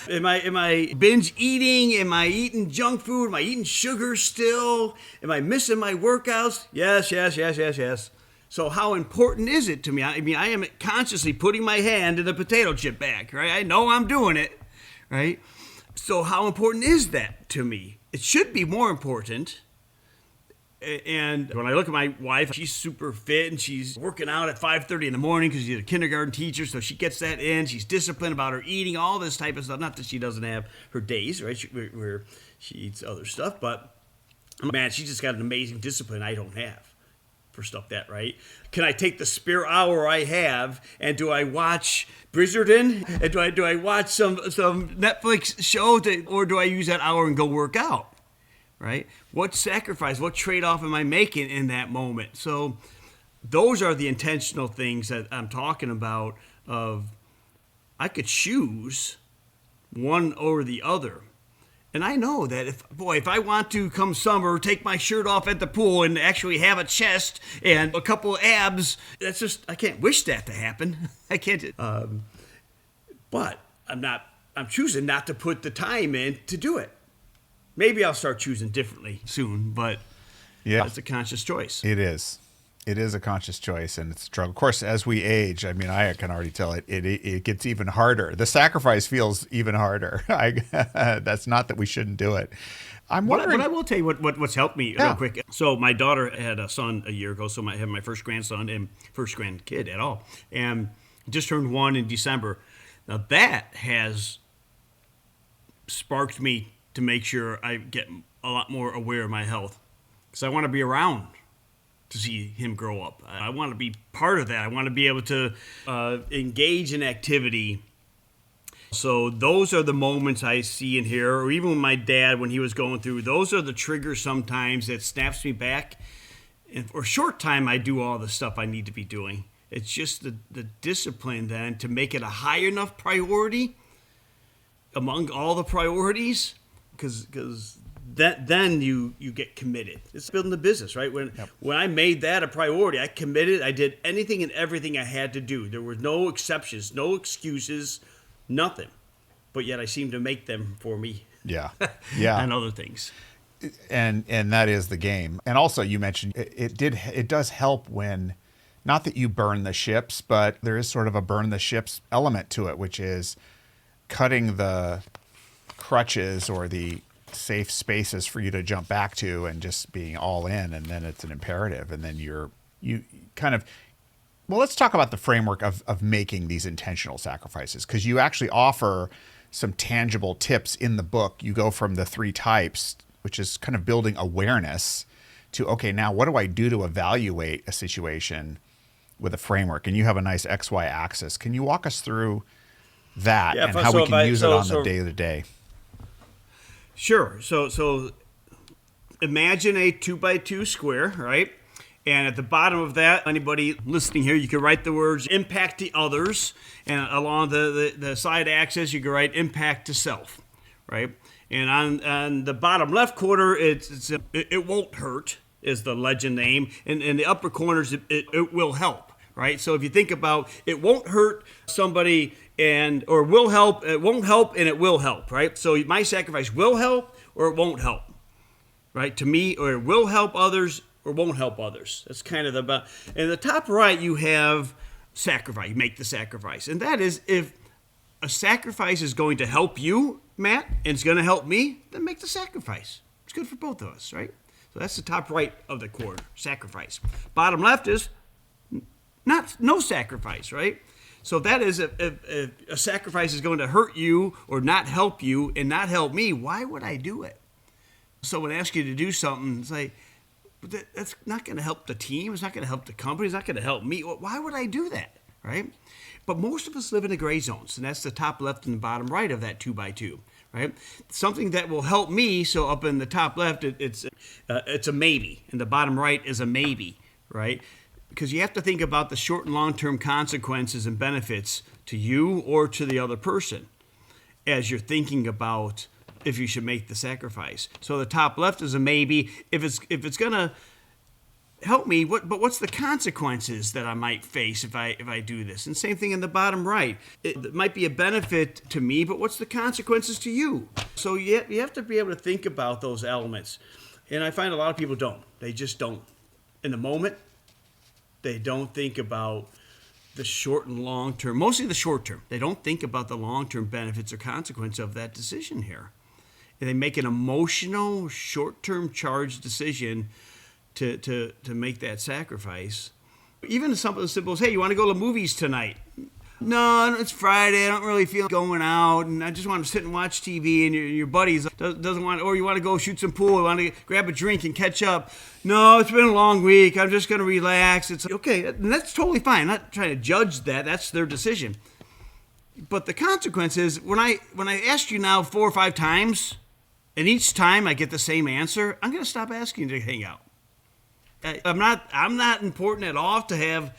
Am I binge eating? Am I eating junk food? Am I eating sugar still? Am I missing my workouts? Yes. So how important is it to me? I mean, I am consciously putting my hand in the potato chip bag, right? I know I'm doing it, right? So how important is that to me? It should be more important. And when I look at my wife, she's super fit and she's working out at 5:30 in the morning because she's a kindergarten teacher, so she gets that in. She's disciplined about her eating, all this type of stuff. Not that she doesn't have her days, right, where she eats other stuff, but man, she just got an amazing discipline I don't have for stuff that, right? Can I take the spare hour I have and do I watch Bridgerton? And do I watch some Netflix show or do I use that hour and go work out? Right? What sacrifice, what trade-off am I making in that moment? So those are the intentional things that I'm talking about of I could choose one over the other. And I know that if I want to come summer, take my shirt off at the pool and actually have a chest and a couple of abs, that's just, I can't wish that to happen. I can't, but I'm choosing not to put the time in to do it. Maybe I'll start choosing differently soon, but it's a conscious choice. It is. It is a conscious choice, and it's a struggle. Of course, as we age, I mean, I can already tell it gets even harder. The sacrifice feels even harder. That's not that we shouldn't do it. I'm wondering. But I will tell you what's helped me real quick. So my daughter had a son a year ago, so I had my first grandson and first grandkid at all, and just turned 1 in December. Now that has sparked me to make sure I get a lot more aware of my health, because I want to be around to see him grow up. I want to be part of that. I want to be able to engage in activity. So those are the moments I see in here, or even with my dad when he was going through, those are the triggers sometimes that snaps me back. And for a short time, I do all the stuff I need to be doing. It's just the discipline then to make it a high enough priority among all the priorities, because then you get committed. It's building the business, right? When I made that a priority, I committed. I did anything and everything I had to do. There were no exceptions, no excuses, nothing. But yet I seem to make them for me. Yeah. And other things. And that is the game. And also, you mentioned it does help when, not that you burn the ships, but there is sort of a burn the ships element to it, which is cutting the crutches or the safe spaces for you to jump back to and just being all in, and then it's an imperative, and then you kind of, well, let's talk about the framework of making these intentional sacrifices, because you actually offer some tangible tips in the book. You go from the 3 types, which is kind of building awareness, to, okay, now what do I do to evaluate a situation with a framework? And you have a nice XY axis. Can you walk us through that and how we can use it on the day-to-day? Sure. So imagine a 2x2 square, right? And at the bottom of that, anybody listening here, you can write the words impact to others. And along the side axis, you can write impact to self, right? And on the bottom left corner, it won't hurt is the legend name. And in the upper corners, it will help, right? So if you think about it won't hurt somebody or will help, it won't help, and it will help, right? So my sacrifice will help or it won't help, right? To me, or it will help others or won't help others. That's kind of in the top right, you have sacrifice. You make the sacrifice. And that is, if a sacrifice is going to help you, Matt, and it's going to help me, then make the sacrifice. It's good for both of us, right? So that's the top right of the corner, sacrifice. Bottom left is no sacrifice, right? So that is, if a sacrifice is going to hurt you or not help you and not help me, why would I do it? Someone asks you to do something, it's like, that's not going to help the team. It's not going to help the company. It's not going to help me. Why would I do that, right? But most of us live in the gray zones, and that's the top left and the bottom right of that 2x2, right? Something that will help me, so up in the top left, it's a maybe, and the bottom right is a maybe, right? Because you have to think about the short and long-term consequences and benefits to you or to the other person as you're thinking about if you should make the sacrifice. So the top left is a maybe. If it's going to help me, but what's the consequences that I might face if I do this? And same thing in the bottom right. It might be a benefit to me, but what's the consequences to you? So you have to be able to think about those elements. And I find a lot of people don't. They just don't. In the moment, they don't think about the short and long term, mostly the short term. They don't think about the long term benefits or consequence of that decision here. And they make an emotional, short term charged decision to make that sacrifice. Even something as simple as, hey, you want to go to the movies tonight? No, it's Friday. I don't really feel going out, and I just want to sit and watch TV. And your buddies doesn't want, or you want to go shoot some pool. You want to grab a drink and catch up. No, it's been a long week. I'm just going to relax. It's okay, and that's totally fine. I'm not trying to judge that. That's their decision. But the consequence is when I ask you now 4 or 5 times, and each time I get the same answer, I'm going to stop asking you to hang out. I'm not important at all to have.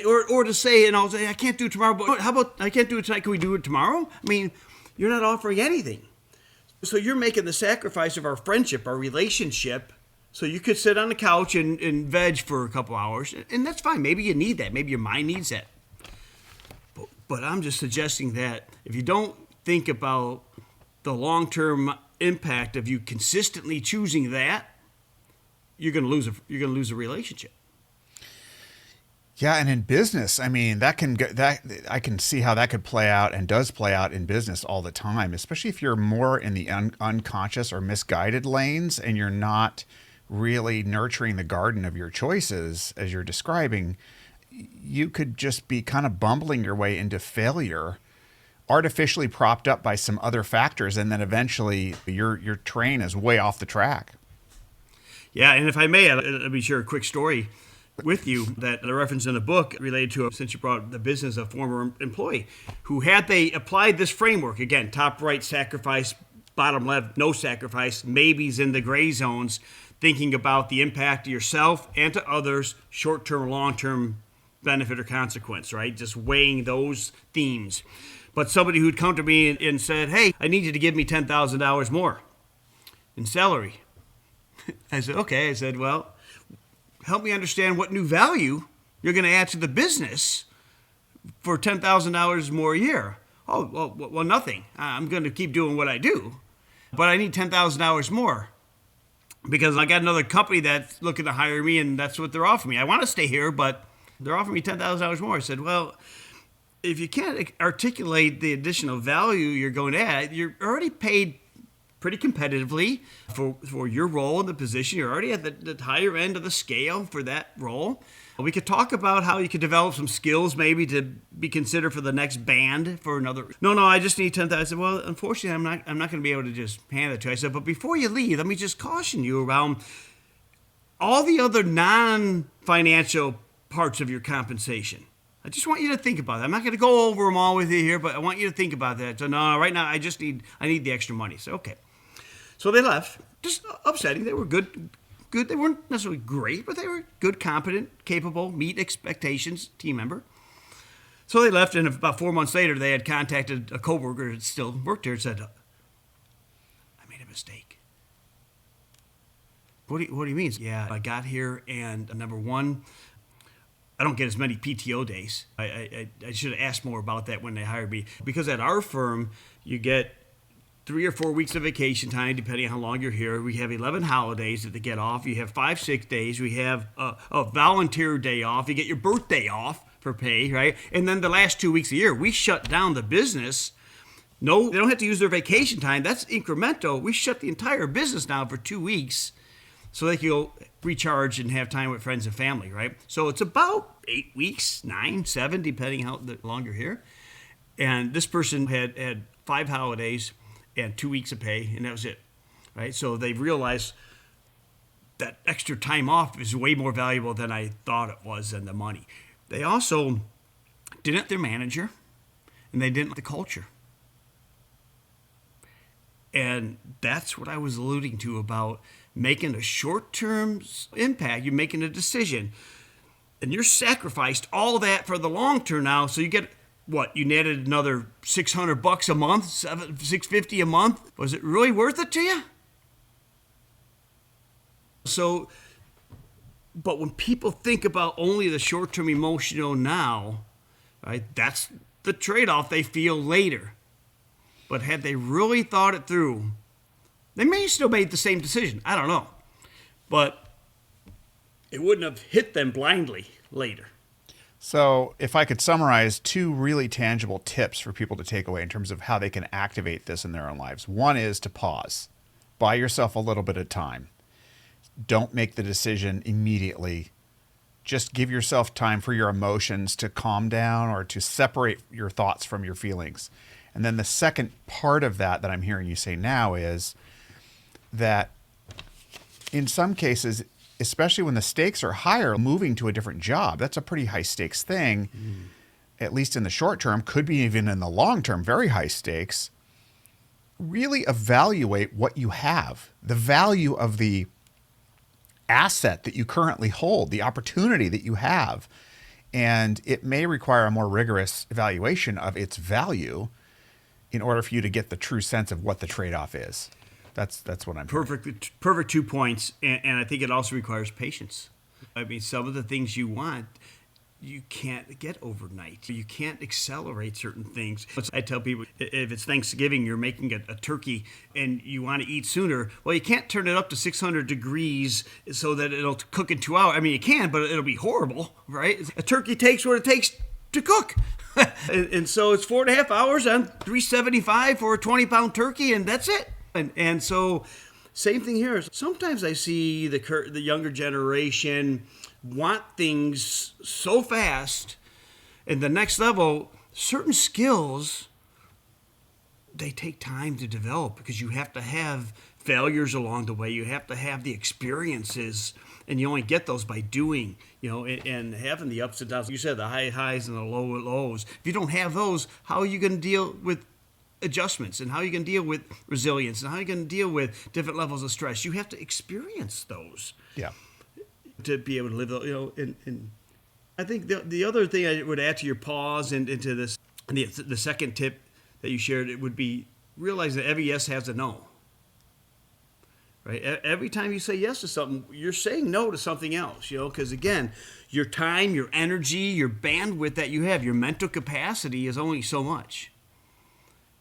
Or to say, and I'll say, I can't do it tomorrow, but how about I can't do it tonight? Can we do it tomorrow? I mean, you're not offering anything. So you're making the sacrifice of our friendship, our relationship, so you could sit on the couch and veg for a couple hours, and that's fine. Maybe you need that. Maybe your mind needs that. But I'm just suggesting that if you don't think about the long-term impact of you consistently choosing that, you're going to lose a relationship. Yeah, and in business, I mean, I can see how that could play out and does play out in business all the time, especially if you're more in the unconscious or misguided lanes and you're not really nurturing the garden of your choices as you're describing. You could just be kind of bumbling your way into failure, artificially propped up by some other factors, and then eventually your train is way off the track. Yeah, and if I may, let me share a quick story with you that I referenced in the book related to, since you brought up the business, a former employee who had they applied this framework, again, top right, sacrifice, bottom left, no sacrifice, maybes in the gray zones, thinking about the impact to yourself and to others, short-term or long-term benefit or consequence, right? Just weighing those themes. But somebody who'd come to me and said, hey, I need you to give me $10,000 more in salary. I said, okay. I said, well, help me understand what new value you're going to add to the business for $10,000 more a year. Oh, well, nothing. I'm going to keep doing what I do, but I need $10,000 more because I got another company that's looking to hire me, and that's what they're offering me. I want to stay here, but they're offering me $10,000 more. I said, well, if you can't articulate the additional value you're going to add, you're already paid pretty competitively for your role in the position. You're already at the higher end of the scale for that role. We could talk about how you could develop some skills maybe to be considered for the next band for another. No, I just need 10,000. I said, well, unfortunately, I'm not going to be able to just hand it to you. I said, but before you leave, let me just caution you around all the other non-financial parts of your compensation. I just want you to think about that. I'm not going to go over them all with you here, but I want you to think about that. So no, right now I need the extra money. So okay. So they left. Just upsetting. They were good. They weren't necessarily great, but they were good, competent, capable, meet expectations team member. So they left, and about 4 months later, they had contacted a coworker that still worked there and said, I made a mistake. What do you mean? Yeah, I got here, and number one, I don't get as many PTO days. I should have asked more about that when they hired me. Because at our firm, you get 3 or 4 weeks of vacation time, depending on how long you're here. We have 11 holidays that they get off. You have 5 sick days. We have a volunteer day off. You get your birthday off for pay, right? And then the last 2 weeks a year, we shut down the business. No, they don't have to use their vacation time. That's incremental. We shut the entire business down for 2 weeks so they can go recharge and have time with friends and family, right? So it's about 8 weeks, 9, 7, depending how long you're here. And this person had 5 holidays and 2 weeks of pay, and that was it, right? So they realized that extra time off is way more valuable than I thought it was than the money. They also didn't like their manager, and they didn't like the culture. And that's what I was alluding to about making a short-term impact. You're making a decision, and you're sacrificed all that for the long term now, so you get what, you netted another $600 a month, $650 a month. Was it really worth it to you? So, but when people think about only the short-term emotional now, right, that's the trade-off they feel later. But had they really thought it through, they may have still made the same decision. I don't know. But it wouldn't have hit them blindly later. So if I could summarize 2 really tangible tips for people to take away in terms of how they can activate this in their own lives. One is to pause. Buy yourself a little bit of time. don't make the decision immediately. Just give yourself time for your emotions to calm down or to separate your thoughts from your feelings. And then the second part of that I'm hearing you say now is that in some cases, especially when the stakes are higher, moving to a different job, that's a pretty high stakes thing, at least in the short term, could be even in the long term, very high stakes. Really evaluate what you have, the value of the asset that you currently hold, the opportunity that you have. And it may require a more rigorous evaluation of its value in order for you to get the true sense of what the trade-off is. That's what I'm hearing. Perfect 2 points. And I think it also requires patience. I mean, some of the things you want, you can't get overnight. You can't accelerate certain things. I tell people, if it's Thanksgiving, you're making a turkey and you want to eat sooner, well, you can't turn it up to 600 degrees so that it'll cook in 2 hours. I mean, you can, but it'll be horrible, right? A turkey takes what it takes to cook. and so it's 4.5 hours on 375 for a 20-pound turkey, and that's it. And so same thing here. Sometimes I see the younger generation want things so fast, and the next level, certain skills, they take time to develop because you have to have failures along the way. You have to have the experiences, and you only get those by doing, and having the ups and downs. You said the high highs and the low lows. If you don't have those, how are you going to deal with adjustments, and how are you going to deal with resilience, and how are you going to deal with different levels of stress? You have to experience those. Yeah. To be able to live, and I think the other thing I would add to your pause and into this, the second tip that you shared, it would be realize that every yes has a no. Right? Every time you say yes to something, you're saying no to something else. Because again, your time, your energy, your bandwidth that you have, your mental capacity is only so much.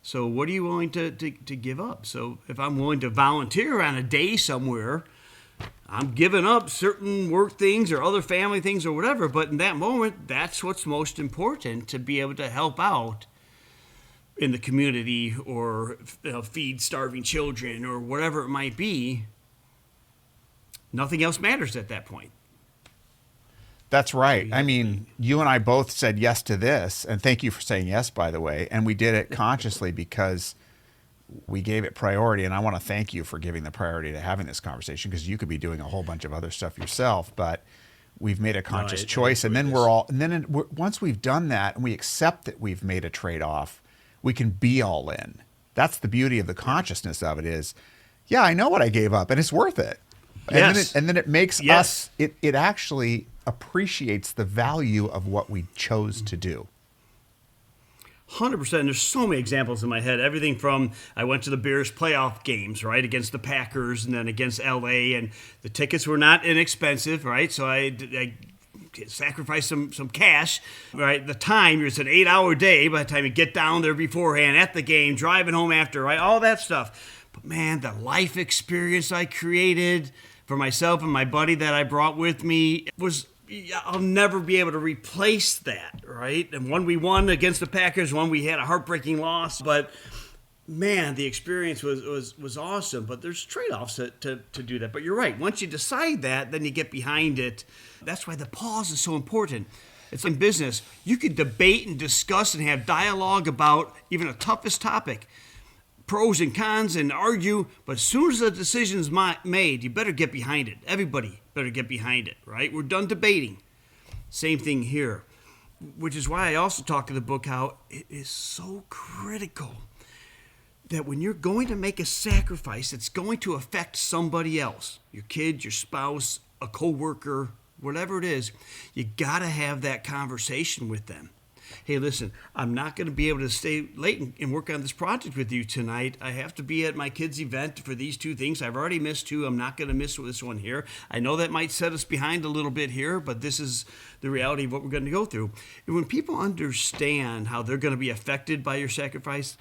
So what are you willing to give up? So if I'm willing to volunteer on a day somewhere, I'm giving up certain work things or other family things or whatever, but in that moment, that's what's most important, to be able to help out in the community or feed starving children or whatever it might be. Nothing else matters at that point. That's right. I mean, you and I both said yes to this, and thank you for saying yes, by the way, and we did it consciously because we gave it priority, and I want to thank you for giving the priority to having this conversation, because you could be doing a whole bunch of other stuff yourself, but we've made a conscious choice, and then once we've done that and we accept that we've made a trade-off, we can be all in. That's the beauty of the consciousness of it is, yeah, I know what I gave up, and it's worth it. Yes. And then it makes us, it actually appreciates the value of what we chose to do. 100%. There's so many examples in my head. Everything from I went to the Bears playoff games, right, against the Packers and then against LA, and the tickets were not inexpensive, right? So I sacrificed some cash, right? The time, it's an 8-hour day by the time you get down there beforehand, at the game, driving home after, right? All that stuff. But man, the life experience I created for myself and my buddy that I brought with me was, I'll never be able to replace that, right? And one we won against the Packers, one we had a heartbreaking loss, but man, the experience was awesome. But there's trade-offs to do that. But you're right. Once you decide that, then you get behind it. That's why the pause is so important. It's in business. You can debate and discuss and have dialogue about even the toughest topic, pros and cons, and argue. But as soon as the decision's made, you better get behind it. Everybody better get behind it, right? We're done debating. Same thing here, which is why I also talk in the book how it is so critical that when you're going to make a sacrifice, it's going to affect somebody else, your kid, your spouse, a coworker, whatever it is, you got to have that conversation with them. Hey, listen, I'm not going to be able to stay late and work on this project with you tonight. I have to be at my kid's event for these 2 things. I've already missed 2. I'm not going to miss this one here. I know that might set us behind a little bit here, but this is the reality of what we're going to go through. And when people understand how they're going to be affected by your sacrifice,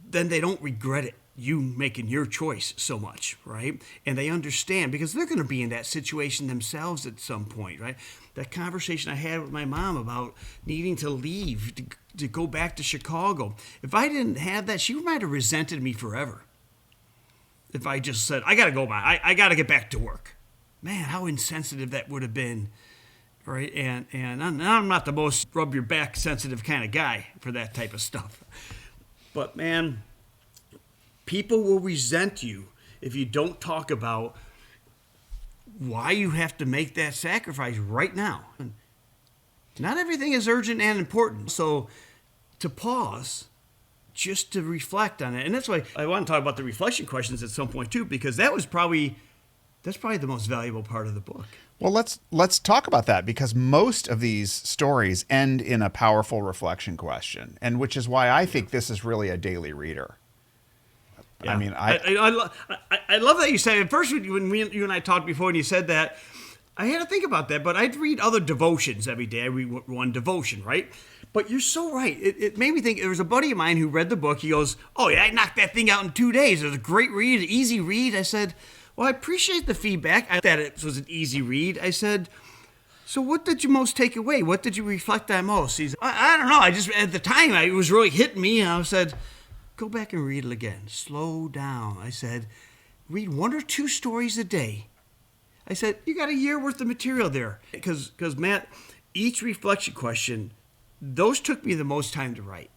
then they don't regret it, you making your choice so much, right? And they understand because they're going to be in that situation themselves at some point, right? That conversation I had with my mom about needing to leave to go back to Chicago. If I didn't have that, she might have resented me forever. If I just said, I got to go back. I got to get back to work, Man, how insensitive that would have been, right? And I'm not the most rub your back sensitive kind of guy for that type of stuff. But man, people will resent you if you don't talk about why you have to make that sacrifice right now. Not everything is urgent and important. So to pause, just to reflect on it. And that's why I want to talk about the reflection questions at some point too, because that's probably the most valuable part of the book. Well, let's talk about that, because most of these stories end in a powerful reflection question, and which is why I think this is really a daily reader. Yeah. I mean, I love that you said at first when you and I talked before and you said that. I had to think about that, but I'd read other devotions every day. I read one devotion, right? But you're so right. It made me think. There was a buddy of mine who read the book. He goes, "Oh yeah, I knocked that thing out in 2 days. It was a great read, easy read." I said, "Well, I appreciate the feedback that it was an easy read." I said, "So what did you most take away? What did you reflect on most?" He said, I don't know. I just at the time it was really hitting me, and I said, "Go back and read it again. Slow down." I said, "Read 1 or 2 stories a day." I said, "You got a year worth of material there." Because Matt, each reflection question, those took me the most time to write.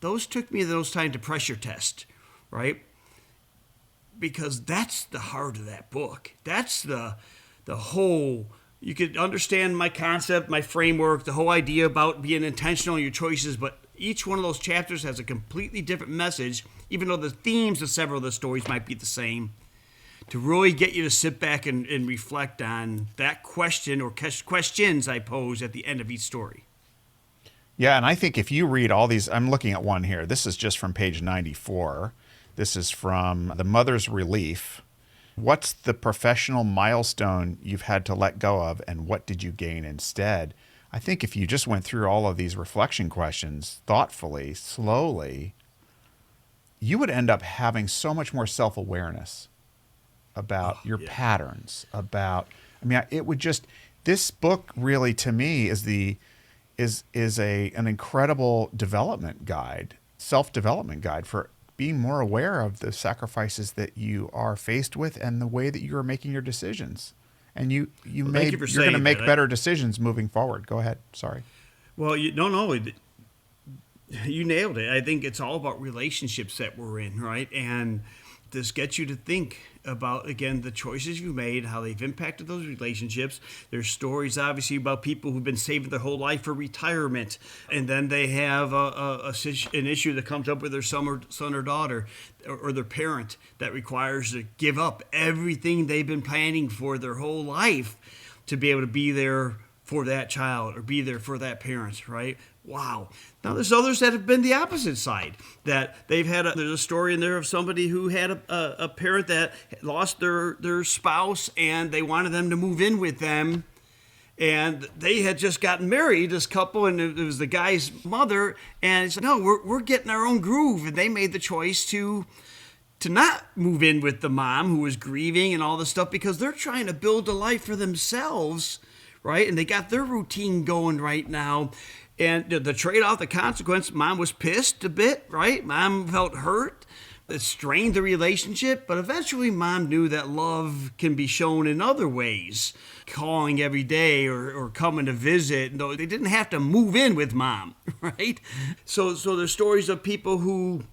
Those took me the most time to pressure test, right? Because that's the heart of that book. That's the whole, you could understand my concept, my framework, the whole idea about being intentional in your choices, but each one of those chapters has a completely different message, even though the themes of several of the stories might be the same, to really get you to sit back and reflect on that question or questions I pose at the end of each story. Yeah, and I think if you read all these, I'm looking at one here. This is just from page 94. This is from The Mother's Relief. What's the professional milestone you've had to let go of, and what did you gain instead? I think if you just went through all of these reflection questions thoughtfully, slowly, you would end up having so much more self-awareness about your patterns, it would just, this book really to me is an incredible development guide, self-development guide for being more aware of the sacrifices that you are faced with and the way that you are making your decisions. And you're going to make better decisions moving forward. Go ahead. Sorry. Well, you nailed it. I think it's all about relationships that we're in, right? And this gets you to think about, again, the choices you made, how they've impacted those relationships. There's stories, obviously, about people who've been saving their whole life for retirement, and then they have an issue that comes up with their son or daughter or their parent that requires to give up everything they've been planning for their whole life to be able to be there for that child or be there for that parent, right? Wow. Now there's others that have been the opposite side, that they've had there's a story in there of somebody who had a parent that lost their spouse and they wanted them to move in with them. And they had just gotten married, this couple, and it was the guy's mother. And he said, "No, we're getting our own groove." And they made the choice to not move in with the mom who was grieving and all this stuff because they're trying to build a life for themselves, right? And they got their routine going right now. And the trade-off, the consequence, mom was pissed a bit, right? Mom felt hurt. It strained the relationship. But eventually, mom knew that love can be shown in other ways. Calling every day or coming to visit. No, they didn't have to move in with mom, right? So there's stories of people who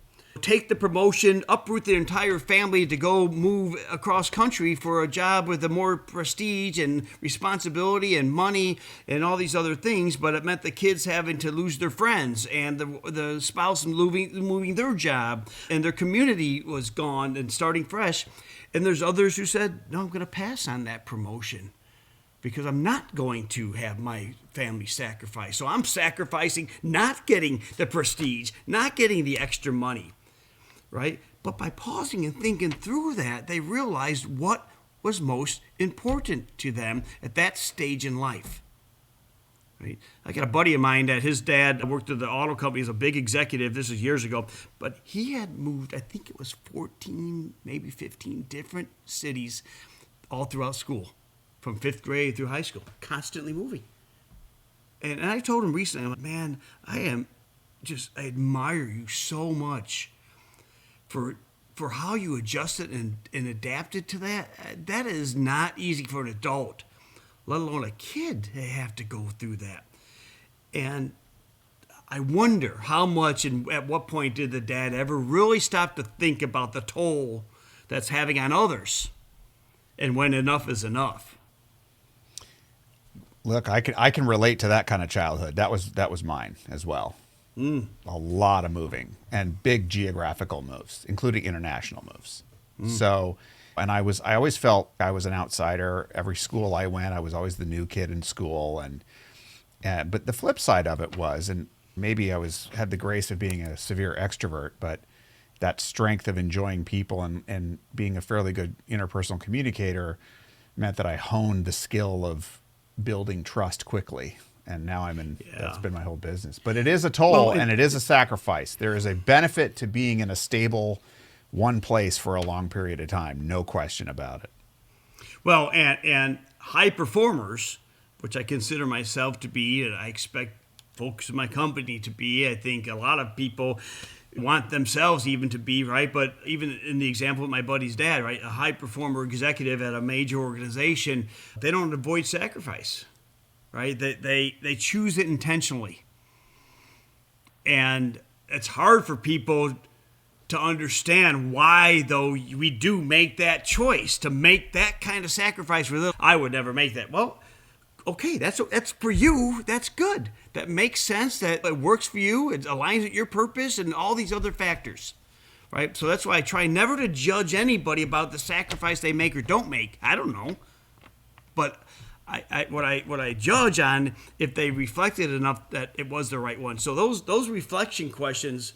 take the promotion, uproot their entire family to go move across country for a job with a more prestige and responsibility and money and all these other things, but it meant the kids having to lose their friends and the spouse moving their job and their community was gone and starting fresh. And there's others who said, "No, I'm going to pass on that promotion because I'm not going to have my family sacrifice. So I'm sacrificing not getting the prestige, not getting the extra money." Right? But by pausing and thinking through that, they realized what was most important to them at that stage in life. Right? I got a buddy of mine that his dad worked at the auto company as a big executive. This is years ago. But he had moved, I think it was 14, maybe 15 different cities all throughout school, from 5th grade through high school, constantly moving. And I told him recently, I'm like, "Man, I admire you so much for for how you adjusted and adapted to that, that is not easy for an adult, let alone a kid, to have to go through that. And I wonder how much and at what point did the dad ever really stop to think about the toll that's having on others, and when enough is enough. Look, I can relate to that kind of childhood. That was mine as well. A lot of moving and big geographical moves, including international moves. So, and I always felt I was an outsider. Every school I went, I was always the new kid in school. And but the flip side of it was, and maybe I had the grace of being a severe extrovert, but that strength of enjoying people and being a fairly good interpersonal communicator meant that I honed the skill of building trust quickly. And now that's been my whole business. But it is a toll, and it is a sacrifice. There is a benefit to being in a stable one place for a long period of time. No question about it. Well, and high performers, which I consider myself to be, and I expect folks in my company to be. I think a lot of people want themselves even to be, right? But even in the example of my buddy's dad, right? A high performer executive at a major organization, they don't avoid sacrifice, right? They choose it intentionally. And it's hard for people to understand why, though, we do make that choice to make that kind of sacrifice for them. I would never make that. Well, okay, that's for you. That's good. That makes sense. That it works for you. It aligns with your purpose and all these other factors, right? So that's why I try never to judge anybody about the sacrifice they make or don't make. I don't know, but what I judge on if they reflected enough that it was the right one. So those reflection questions,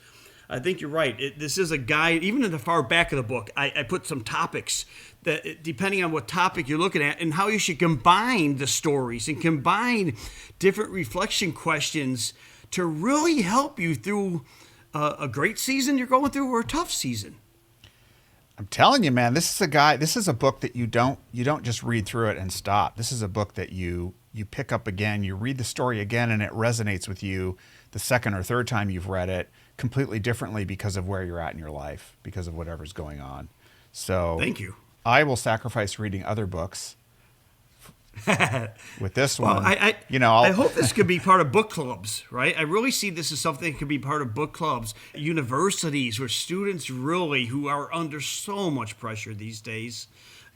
I think you're right. This is a guide. Even in the far back of the book, I put some topics that, depending on what topic you're looking at, and how you should combine the stories and combine different reflection questions to really help you through a great season you're going through or a tough season. I'm telling you, man, this is a book that you don't just read through it and stop. This is a book that you pick up again, you read the story again, and it resonates with you the second or third time you've read it completely differently because of where you're at in your life, because of whatever's going on. So thank you. I will sacrifice reading other books with this one. Well, I hope this could be part of book clubs, right? I really see this as something that could be part of book clubs, universities, where students really, who are under so much pressure these days,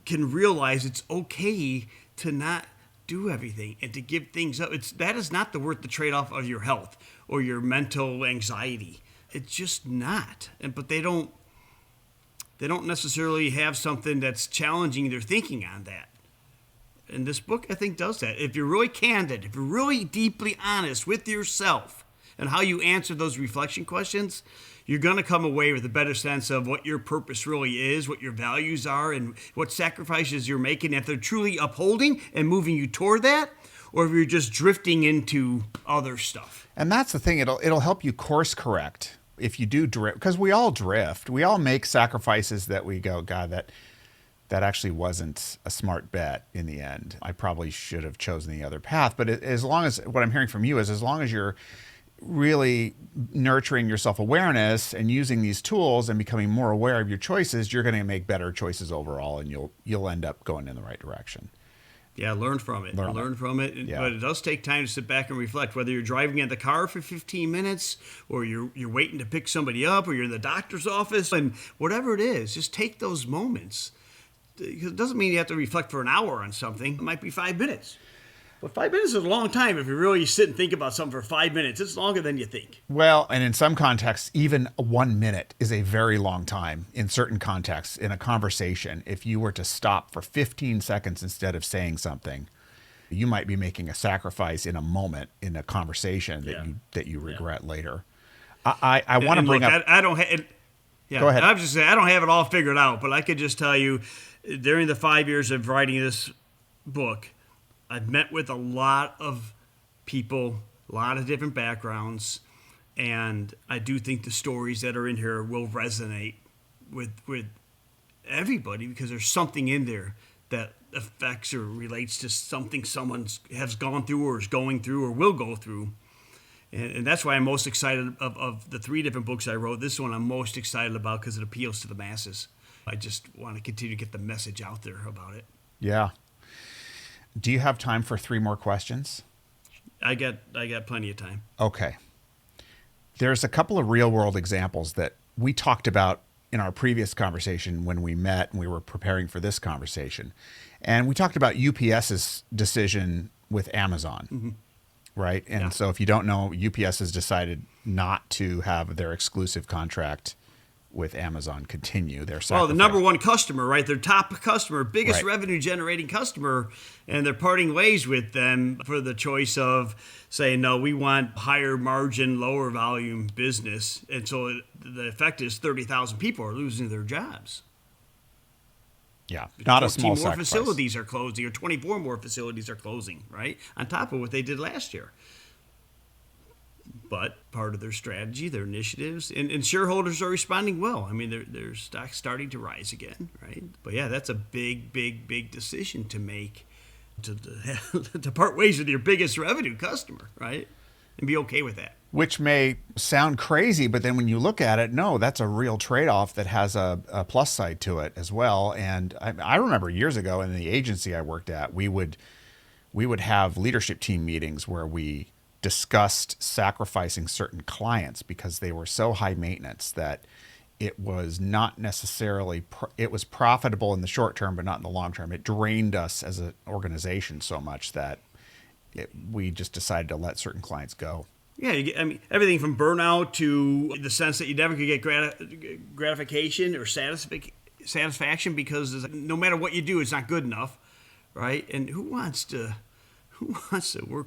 can realize it's okay to not do everything and to give things up. That is not worth the trade-off of your health or your mental anxiety. It's just not. But they don't necessarily have something that's challenging their thinking on that. And this book, I think, does that. If you're really candid, if you're really deeply honest with yourself and how you answer those reflection questions, you're going to come away with a better sense of what your purpose really is, what your values are, and what sacrifices you're making, if they're truly upholding and moving you toward that, or if you're just drifting into other stuff. And that's the thing. It'll help you course correct if you do drift, because we all drift. We all make sacrifices that we go, God, that actually wasn't a smart bet in the end. I probably should have chosen the other path. But as long as, what I'm hearing from you is, as long as you're really nurturing your self-awareness and using these tools and becoming more aware of your choices, you're going to make better choices overall, and you'll end up going in the right direction. Yeah, learn from it. Learn from it. Yeah. But it does take time to sit back and reflect, whether you're driving in the car for 15 minutes or you're waiting to pick somebody up or you're in the doctor's office, and whatever it is, just take those moments. Because it doesn't mean you have to reflect for an hour on something. It might be 5 minutes. But 5 minutes is a long time if you really sit and think about something for 5 minutes. It's longer than you think. Well, and in some contexts, even 1 minute is a very long time in certain contexts. In a conversation, if you were to stop for 15 seconds instead of saying something, you might be making a sacrifice in a moment in a conversation that you regret later. I want to bring up... I don't have... Go ahead. I was just saying, I don't have it all figured out, but I could just tell you, during the 5 years of writing this book, I've met with a lot of people, a lot of different backgrounds, and I do think the stories that are in here will resonate with everybody, because there's something in there that affects or relates to something someone has gone through or is going through or will go through. And that's why I'm most excited of the 3 different books I wrote. This one I'm most excited about because it appeals to the masses. I just want to continue to get the message out there about it. Yeah. Do you have time for 3 more questions? I got plenty of time. Okay. There's a couple of real world examples that we talked about in our previous conversation when we met and we were preparing for this conversation. And we talked about UPS's decision with Amazon, right? And so if you don't know, UPS has decided not to have their exclusive contract with Amazon continue. Their the number one customer, right? Their top customer, biggest Right. revenue generating customer, and they're parting ways with them for the choice of saying, no, we want higher margin, lower volume business. And so the effect is 30,000 people are losing their jobs. Yeah, not a 14 small more sacrifice. facilities are closing, or 24 more facilities are closing, right? On top of what they did last year. But part of their strategy, their initiatives, and shareholders are responding well. I mean, their stock's starting to rise again, right? But yeah, that's a big, big, big decision to make, to part ways with your biggest revenue customer, right? And be okay with that. Which may sound crazy, but then when you look at it, no, that's a real trade-off that has a plus side to it as well. And I remember years ago in the agency I worked at, we would have leadership team meetings where we discussed sacrificing certain clients because they were so high maintenance that it was not necessarily, it was profitable in the short term, but not in the long term. It drained us as an organization so much that we just decided to let certain clients go. Yeah, I mean, everything from burnout to the sense that you never could get gratification or satisfaction because no matter what you do, it's not good enough, right? And who wants to work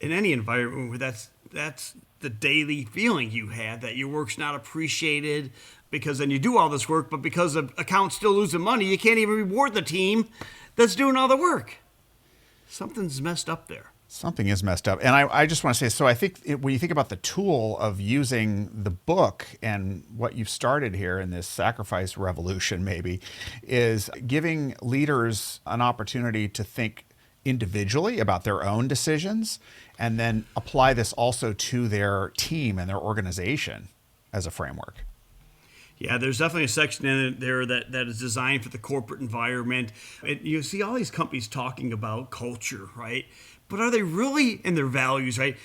in any environment where that's the daily feeling you have that your work's not appreciated because then you do all this work, but because the account's still losing money, you can't even reward the team that's doing all the work. Something's messed up there. Something is messed up. And I just want to say, so I think when you think about the tool of using the book and what you've started here in this sacrifice revolution maybe is giving leaders an opportunity to think individually about their own decisions and then apply this also to their team and their organization as a framework. Yeah, there's definitely a section in there that is designed for the corporate environment. And you see all these companies talking about culture, right? But are they really, in their values, right?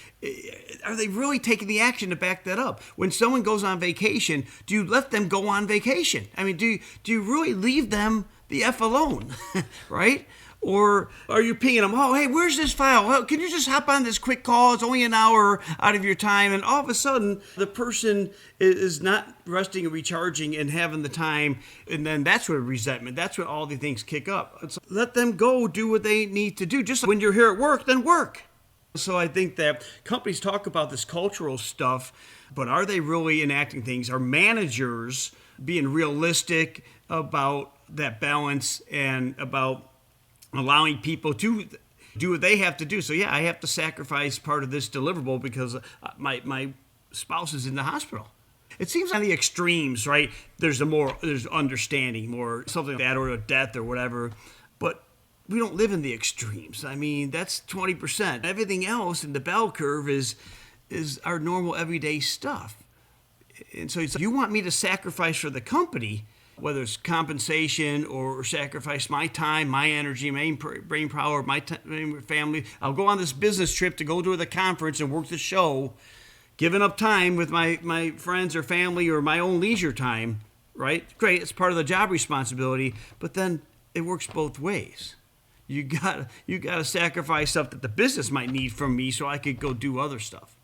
Are they really taking the action to back that up? When someone goes on vacation, do you let them go on vacation? I mean, do you really leave them the F alone, right? Or are you pinging them, oh, hey, where's this file? Well, can you just hop on this quick call? It's only an hour out of your time. And all of a sudden, the person is not resting and recharging and having the time. And then that's where resentment, that's where all the things kick up. So let them go do what they need to do. Just when you're here at work, then work. So I think that companies talk about this cultural stuff, but are they really enacting things? Are managers being realistic about that balance and about allowing people to do what they have to do? So yeah, I have to sacrifice part of this deliverable because my spouse is in the hospital. It seems on the extremes, right? There's understanding, more something like that, or a death or whatever. But we don't live in the extremes. I mean, that's 20%. Everything else in the bell curve is our normal everyday stuff. And so you want me to sacrifice for the company, whether it's compensation or sacrifice my time, my energy, my brain power, my family. I'll go on this business trip to go to the conference and work the show, giving up time with my friends or family or my own leisure time, right? Great, it's part of the job responsibility, but then it works both ways. You gotta sacrifice stuff that the business might need from me so I could go do other stuff.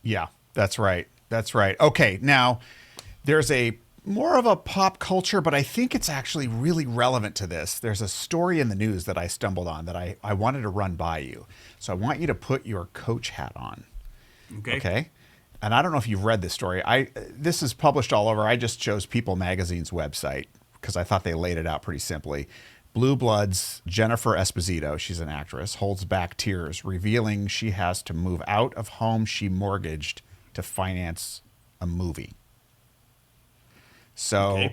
Yeah, that's right. That's right. Okay, now there's a more of a pop culture, but I think it's actually really relevant to this. There's a story in the news that I stumbled on that I wanted to run by you. So I want you to put your coach hat on. Okay. And I don't know if you've read this story. This is published all over. I just chose People Magazine's website because I thought they laid it out pretty simply. Blue Bloods' Jennifer Esposito, she's an actress, holds back tears, revealing she has to move out of home she mortgaged to finance a movie. So,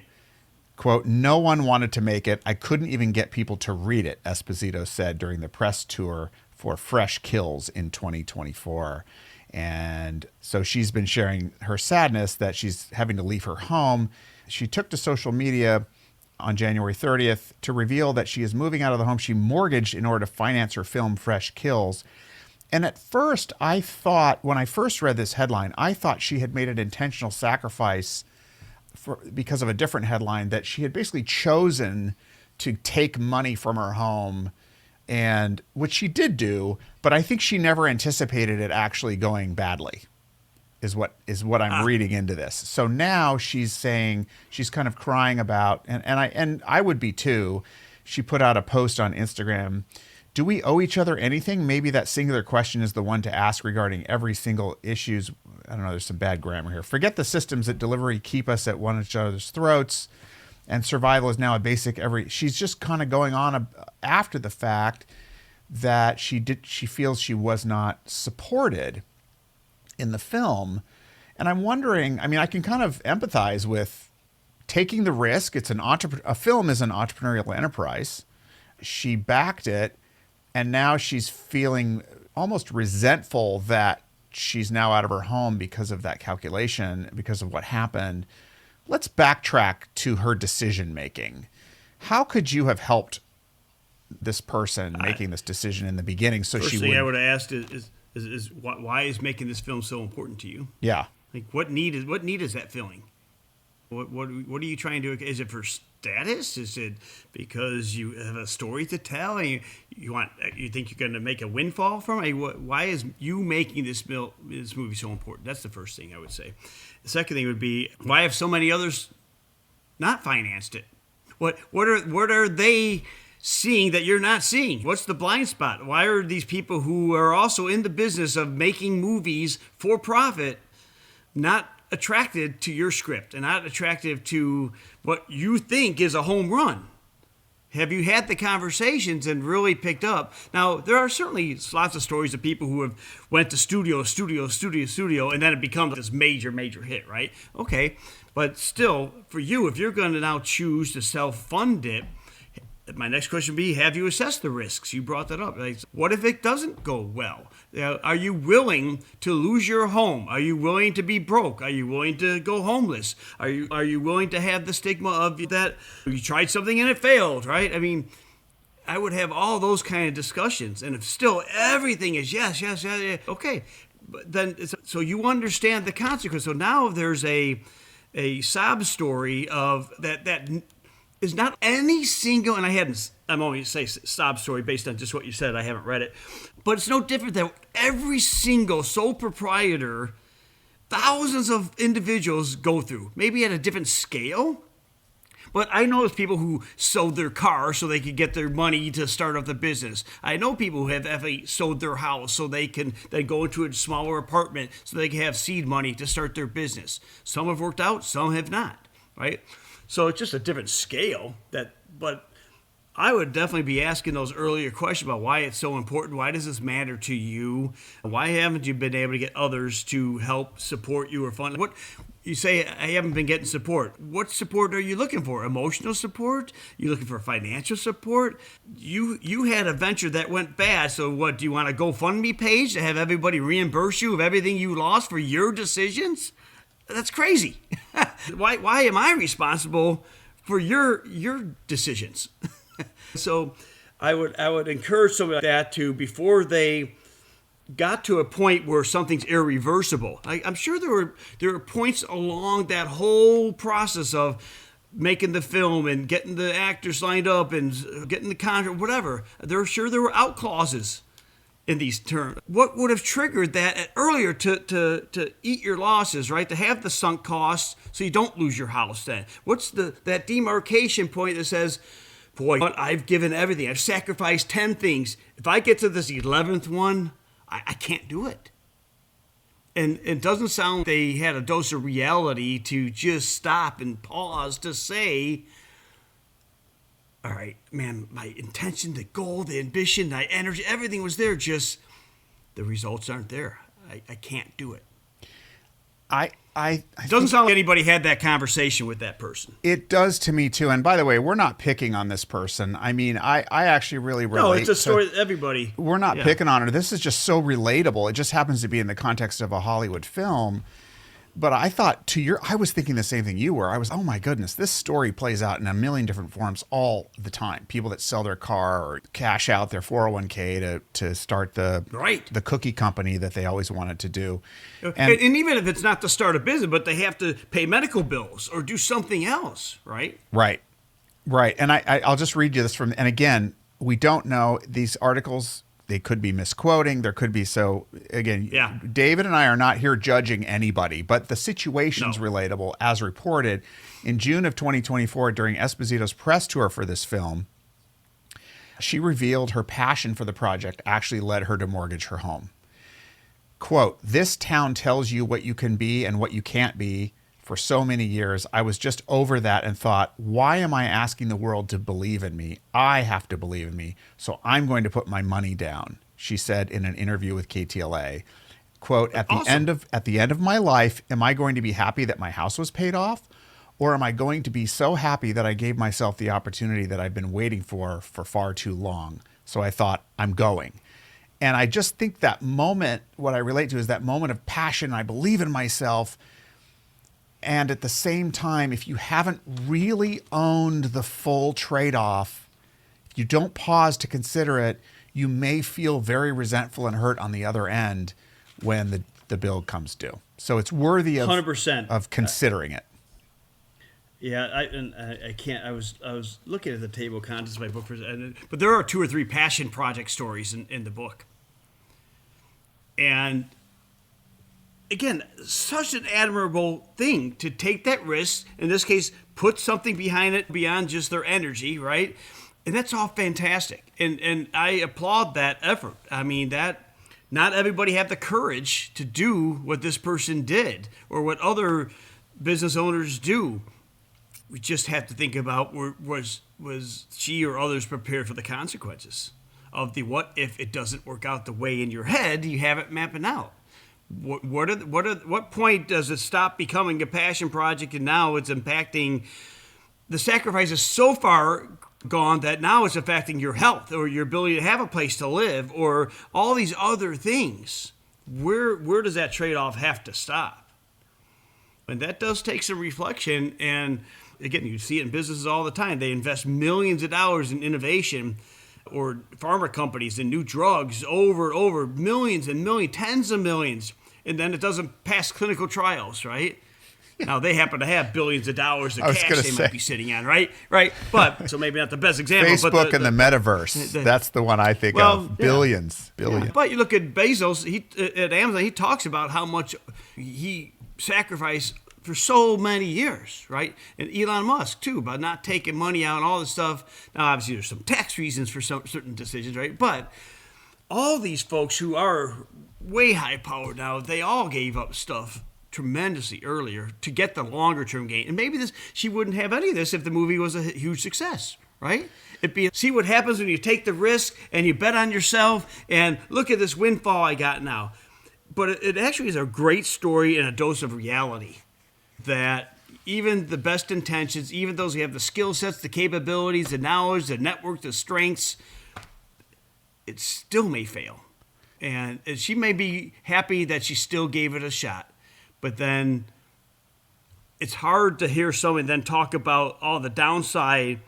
quote, no one wanted to make it. I couldn't even get people to read it, Esposito said during the press tour for Fresh Kills in 2024. And so she's been sharing her sadness that she's having to leave her home. She took to social media on January 30th to reveal that she is moving out of the home she mortgaged in order to finance her film Fresh Kills. And at first, I thought, when I first read this headline, I thought she had made an intentional sacrifice because of a different headline, that she had basically chosen to take money from her home, and which she did do, but I think she never anticipated it actually going badly, is what I'm reading into this. So now she's saying, she's kind of crying about, and I would be too. She put out a post on Instagram. Do we owe each other anything? Maybe that singular question is the one to ask regarding every single issues. I don't know, there's some bad grammar here. Forget the systems that delivery keep us at one each other's throats, and survival is now a basic she's just kind of going on after the fact that she feels she was not supported in the film. And I'm wondering, I mean, I can kind of empathize with taking the risk. It's a film is an entrepreneurial enterprise. She backed it, and now she's feeling almost resentful that she's now out of her home because of that calculation, because of what happened. Let's backtrack to her decision making. How could you have helped this person making this decision in the beginning? So first she thing would. I would have asked is why is making this film so important to you? Yeah. Like what need is that filling? What are you trying to? Is it for status? Is it because you have a story to tell and you think you're going to make a windfall from it? Why is you making this movie so important? That's the first thing I would say. The second thing would be, why have so many others not financed it? What are they seeing that you're not seeing? What's the blind spot? Why are these people who are also in the business of making movies for profit not attracted to your script and not attractive to what you think is a home run? Have you had the conversations and really picked up? Now, there are certainly lots of stories of people who have went to studio, and then it becomes this major hit, right? Okay, but still, for you, if you're going to now choose to self-fund it, my next question would be, have you assessed the risks? You brought that up. Like, what if it doesn't go well? Are you willing to lose your home? Are you willing to be broke? Are you willing to go homeless? Are you willing to have the stigma of that you tried something and it failed, right? I mean, I would have all those kind of discussions. And if still everything is yes, okay. But then, so you understand the consequence. So now there's a sob story of that is not any single, and I'm only say sob story based on just what you said. I haven't read it, but it's no different than every single sole proprietor, thousands of individuals go through, maybe at a different scale. But I know there's people who sold their car so they could get their money to start up the business. I know people who have actually sold their house so they can then go into a smaller apartment so they can have seed money to start their business. Some have worked out, some have not, right? So it's just a different scale. But I would definitely be asking those earlier questions about why it's so important. Why does this matter to you? Why haven't you been able to get others to help support you or fund? What you say, I haven't been getting support. What support are you looking for? Emotional support? You looking for financial support? You had a venture that went bad. So what, do you want a GoFundMe page to have everybody reimburse you of everything you lost for your decisions? That's crazy. Why am I responsible for your decisions? So I would encourage some of that to, before they got to a point where something's irreversible. I'm sure there were points along that whole process of making the film and getting the actors lined up and getting the contract, whatever. There were out clauses in these terms. What would have triggered that earlier to eat your losses, right? To have the sunk costs so you don't lose your house then. What's that demarcation point that says, boy, I've given everything. I've sacrificed 10 things. If I get to this 11th one, I can't do it. And it doesn't sound they had a dose of reality to just stop and pause to say, all right, man, my intention, the goal, the ambition, my energy, everything was there. Just the results aren't there. I can't do it. It doesn't sound like anybody had that conversation with that person. It does to me too. And by the way, we're not picking on this person. I mean, I actually really relate. No, it's a story that everybody. We're not picking on her. This is just so relatable. It just happens to be in the context of a Hollywood film. But I thought I was thinking the same thing you were. I was, oh my goodness, this story plays out in a million different forms all the time. People that sell their car or cash out their 401k to start the cookie company that they always wanted to do. And even if it's not to start a business, but they have to pay medical bills or do something else, right? Right. And I'll just read you this and again, we don't know these articles. They could be misquoting. There could be David and I are not here judging anybody, but the situation's relatable as reported. In June of 2024, during Esposito's press tour for this film, she revealed her passion for the project actually led her to mortgage her home. Quote, "This town tells you what you can be and what you can't be. For so many years, I was just over that and thought, why am I asking the world to believe in me? I have to believe in me, so I'm going to put my money down," she said in an interview with KTLA. Quote, at the end of my life, am I going to be happy that my house was paid off? Or am I going to be so happy that I gave myself the opportunity that I've been waiting for far too long? So I thought, I'm going. And I just think that moment, what I relate to is that moment of passion. I believe in myself. And at the same time, if you haven't really owned the full trade-off, if you don't pause to consider it, you may feel very resentful and hurt on the other end when the bill comes due. So it's worthy of 100% of considering it. Yeah, I can't. I was looking at the table of contents of my book, but there are 2 or 3 passion project stories in the book, and again, such an admirable thing to take that risk. In this case, put something behind it beyond just their energy, right? And that's all fantastic. And I applaud that effort. I mean, that not everybody had the courage to do what this person did or what other business owners do. We just have to think about was she or others prepared for the consequences of the what if it doesn't work out the way in your head you have it mapping out. What point does it stop becoming a passion project and now it's impacting the sacrifice is so far gone that now it's affecting your health or your ability to have a place to live or all these other things? Where does that trade-off have to stop? And that does take some reflection. And again, you see it in businesses all the time. They invest millions of dollars in innovation or pharma companies in new drugs over and over, millions and millions, tens of millions, and then it doesn't pass clinical trials, right? Now, they happen to have billions of dollars of cash they might be sitting on, right? But, so maybe not the best example. Facebook and the metaverse, that's the one I think of. Billions. Yeah. But you look at Bezos, at Amazon, he talks about how much he sacrificed for so many years, right? And Elon Musk, too, about not taking money out and all this stuff. Now, obviously, there's some tax reasons for some certain decisions, right? But all these folks who are way high-powered now, they all gave up stuff tremendously earlier to get the longer-term gain. And maybe she wouldn't have any of this if the movie was a huge success, right? It'd be, see what happens when you take the risk and you bet on yourself and look at this windfall I got now. But it actually is a great story and a dose of reality that even the best intentions, even those who have the skill sets, the capabilities, the knowledge, the network, the strengths, it still may fail. And she may be happy that she still gave it a shot. But then it's hard to hear someone then talk about all the downside.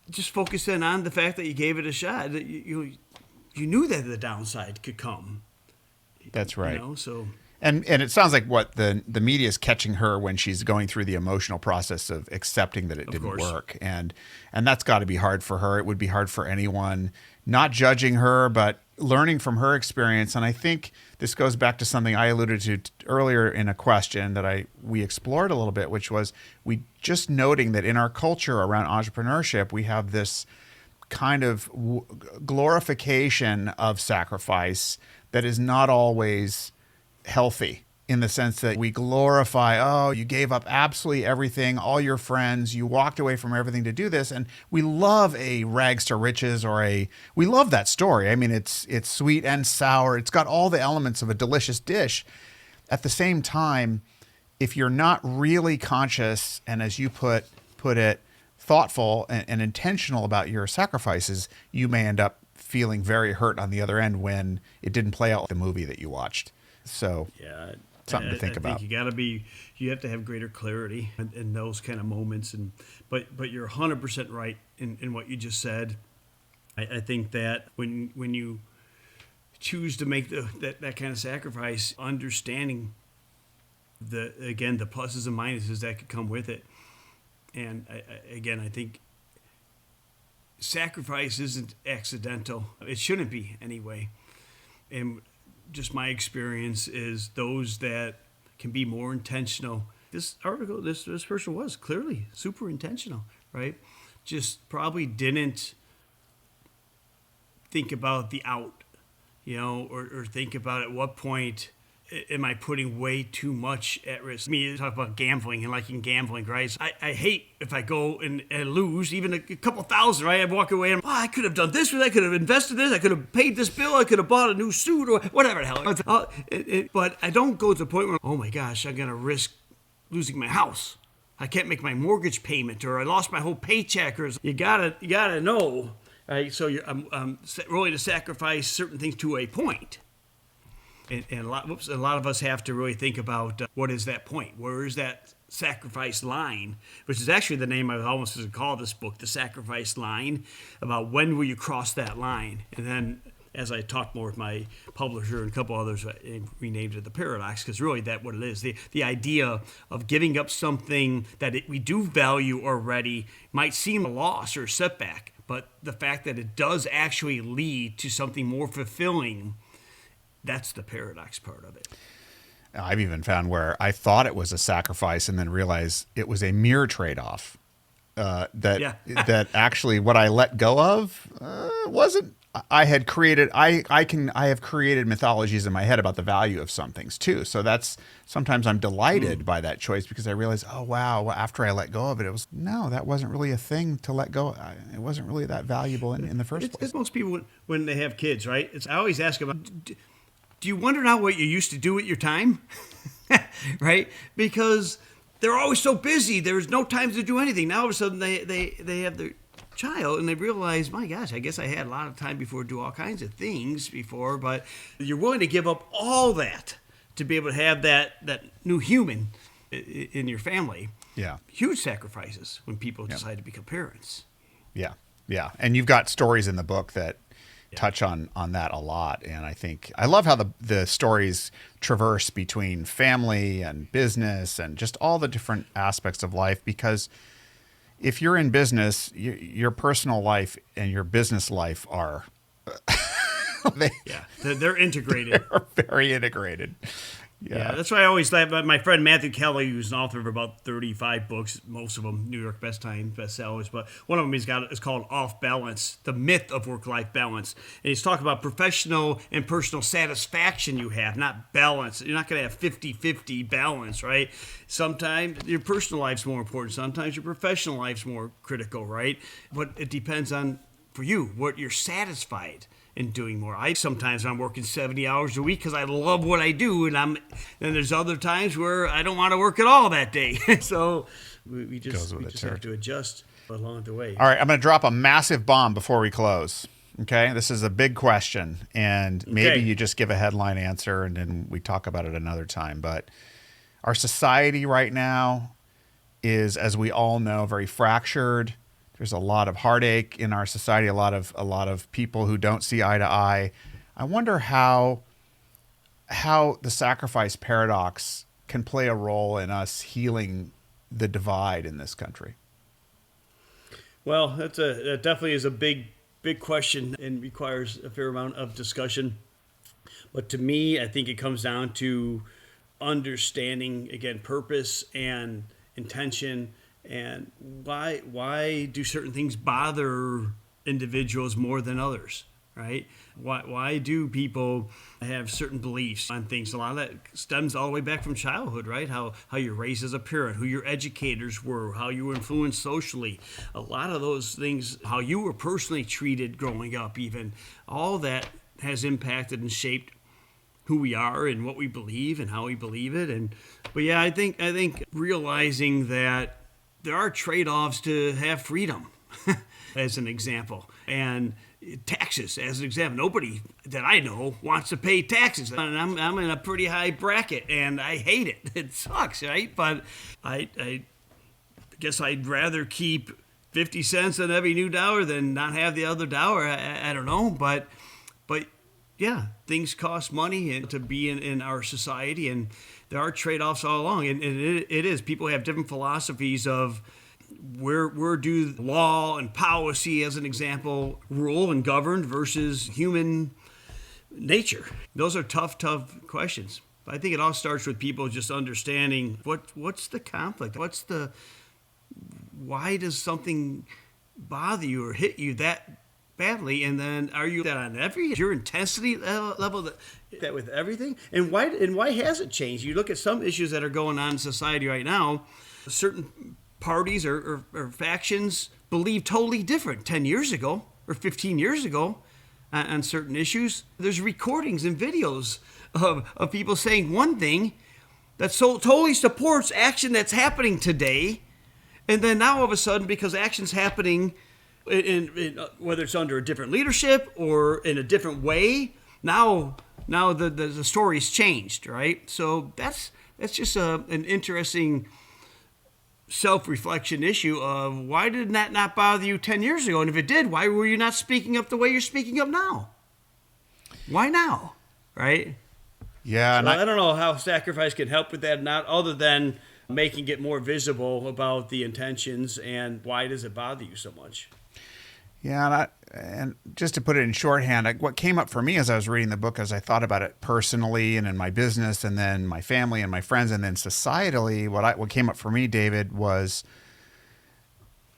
Just focus in on the fact that you gave it a shot. You knew that the downside could come. That's right. You know, so. And it sounds like what the media is catching her when she's going through the emotional process of accepting that it didn't work. And that's got to be hard for her. It would be hard for anyone, not judging her, but learning from her experience. And I think this goes back to something I alluded to earlier in a question that we explored a little bit, which was we just noting that in our culture around entrepreneurship, we have this kind of glorification of sacrifice that is not always healthy, in the sense that we glorify, oh, you gave up absolutely everything, all your friends, you walked away from everything to do this. And we love a rags to riches we love that story. I mean, it's sweet and sour. It's got all the elements of a delicious dish. at the same time, if you're not really conscious and, as you put it, thoughtful and intentional about your sacrifices, you may end up feeling very hurt on the other end when it didn't play out like the movie that you watched. So Yeah, something to think about. Think you have to have greater clarity in those kind of moments. But you're 100% right in what you just said. I think that when you choose to make that kind of sacrifice, understanding the pluses and minuses that could come with it. And I think sacrifice isn't accidental. It shouldn't be anyway. And just my experience is those that can be more intentional. This article, this person was clearly super intentional, right? Just probably didn't think about the out, or think about at what point am I putting way too much at risk. Me talk about gambling and liking gambling, right? So I hate if I go and lose even a couple thousand, right? I walk away and I could have done this, I could have invested this, I could have paid this bill, I could have bought a new suit or whatever the hell. But I don't go to the point where, oh my gosh, I'm gonna risk losing my house. I can't make my mortgage payment, or I lost my whole paycheck. Or you gotta know, right? So I'm willing to sacrifice certain things to a point. And a lot of us have to really think about what is that point? Where is that sacrifice line? Which is actually the name I almost should call this book, The Sacrifice Line, about when will you cross that line? And then as I talked more with my publisher and a couple others, I renamed it The Paradox, because really that's what it is. The idea of giving up something that we do value already might seem a loss or a setback, but the fact that it does actually lead to something more fulfilling, that's the paradox part of it. I've even found where I thought it was a sacrifice and then realized it was a mere trade-off. That actually what I let go of wasn't. I have created mythologies in my head about the value of some things too. So that's sometimes I'm delighted by that choice because I realize, oh wow, after I let go of it, that wasn't really a thing to let go. It wasn't really that valuable in the first place. It's most people when they have kids, right? I always ask them, do you wonder now what you used to do with your time? Right? Because they're always so busy. There's no time to do anything. Now all of a sudden they have their child and they realize, my gosh, I guess I had a lot of time before to do all kinds of things before, but you're willing to give up all that to be able to have that new human in your family. Yeah. Huge sacrifices when people decide to become parents. Yeah. Yeah. And you've got stories in the book that touch on that a lot. And I love how the stories traverse between family and business and just all the different aspects of life, because if you're in business, your personal life and your business life are they're integrated. They're very integrated. Yeah, that's why I always laugh about my friend Matthew Kelly, who's an author of about 35 books, most of them New York bestsellers, but one of them is called Off Balance, The Myth of Work-Life Balance. And he's talking about professional and personal satisfaction you have, not balance. You're not going to have 50-50 balance, right? Sometimes your personal life's more important. Sometimes your professional life's more critical, right? But it depends on, for you, what you're satisfied in doing more. Sometimes I'm working 70 hours a week because I love what I do, and then there's other times where I don't want to work at all that day. So we just have to adjust along the way. All right, I'm going to drop a massive bomb before we close. Okay, this is a big question, and maybe you just give a headline answer, and then we talk about it another time. But our society right now is, as we all know, very fractured. There's a lot of heartache in our society, a lot of people who don't see eye to eye. I wonder how the sacrifice paradox can play a role in us healing the divide in this country. Well, that definitely is a big question and requires a fair amount of discussion. But to me, I think it comes down to understanding, again, purpose and intention. And why do certain things bother individuals more than others, right? Why do people have certain beliefs on things? A lot of that stems all the way back from childhood, right? How you're raised as a parent, who your educators were, how you were influenced socially. A lot of those things, how you were personally treated growing up even, all that has impacted and shaped who we are and what we believe and how we believe it. But yeah, I think realizing that there are trade-offs to have freedom, as an example, and taxes as an example. Nobody that I know wants to pay taxes, and I'm in a pretty high bracket, and I hate it. It sucks, right? But I guess I'd rather keep 50 cents on every new dollar than not have the other dollar. I don't know, but yeah, things cost money and to be in our society, and there are trade-offs all along. And it is. People have different philosophies of where do law and policy, as an example, rule and govern versus human nature. Those are tough questions. But I think it all starts with people just understanding what's the conflict? Why does something bother you or hit you that badly, and then are you that on your intensity level that with everything? And why has it changed? You look at some issues that are going on in society right now. Certain parties or factions believe totally different 10 years ago or 15 years ago on certain issues. There's recordings and videos of people saying one thing that so totally supports action that's happening today, and then now all of a sudden, because action's happening in whether it's under a different leadership or in a different way, now the story's changed, right? So that's just an interesting self-reflection issue of why did that not bother you 10 years ago? And if it did, why were you not speaking up the way you're speaking up now? Why now, right? Yeah, so I don't know how sacrifice can help with that, not other than making it more visible about the intentions and why does it bother you so much. Yeah, and just to put it in shorthand, what came up for me as I was reading the book, as I thought about it personally and in my business and then my family and my friends and then societally, what came up for me, David, was,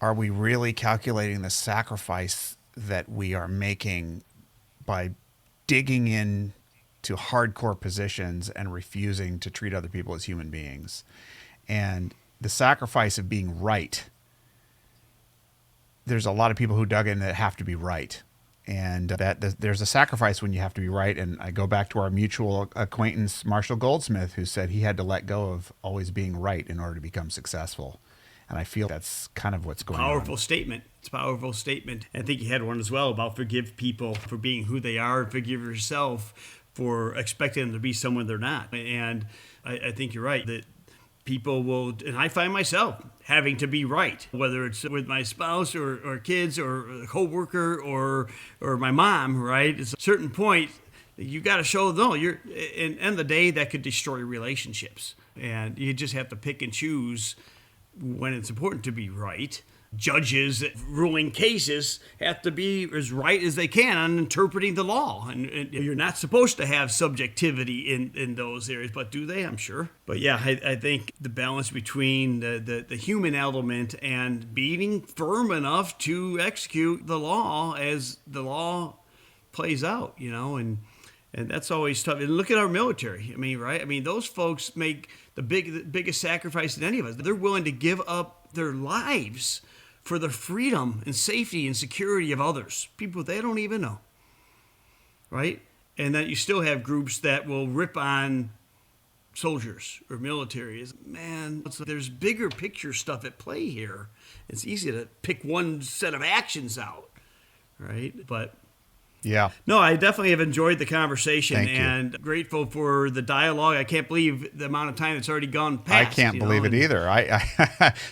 are we really calculating the sacrifice that we are making by digging in to hardcore positions and refusing to treat other people as human beings? And the sacrifice of being right. There's a lot of people who dug in that have to be right. And there's a sacrifice when you have to be right. And I go back to our mutual acquaintance, Marshall Goldsmith, who said he had to let go of always being right in order to become successful. And I feel that's kind of what's going on. Powerful statement. It's a powerful statement. I think you had one as well about forgive people for being who they are, and forgive yourself for expecting them to be someone they're not. And I think you're right that people will, and I find myself having to be right, whether it's with my spouse or kids or a coworker or my mom, right? At a certain point, you got to show, no, you're, and end of the day, that could destroy relationships. And you just have to pick and choose when it's important to be right. Judges ruling cases have to be as right as they can on interpreting the law. And you're not supposed to have subjectivity in those areas, but do they? I'm sure. But yeah, I think the balance between the human element and being firm enough to execute the law as the law plays out, and that's always tough. And look at our military. I mean, right? I mean, those folks make the biggest sacrifice than any of us. They're willing to give up their lives for the freedom and safety and security of others, people they don't even know, right? And that you still have groups that will rip on soldiers or military. Man, there's bigger picture stuff at play here. It's easy to pick one set of actions out, right? But yeah. No, I definitely have enjoyed the conversation. Thank you. And grateful for the dialogue. I can't believe the amount of time that's already gone past. I can't believe it either.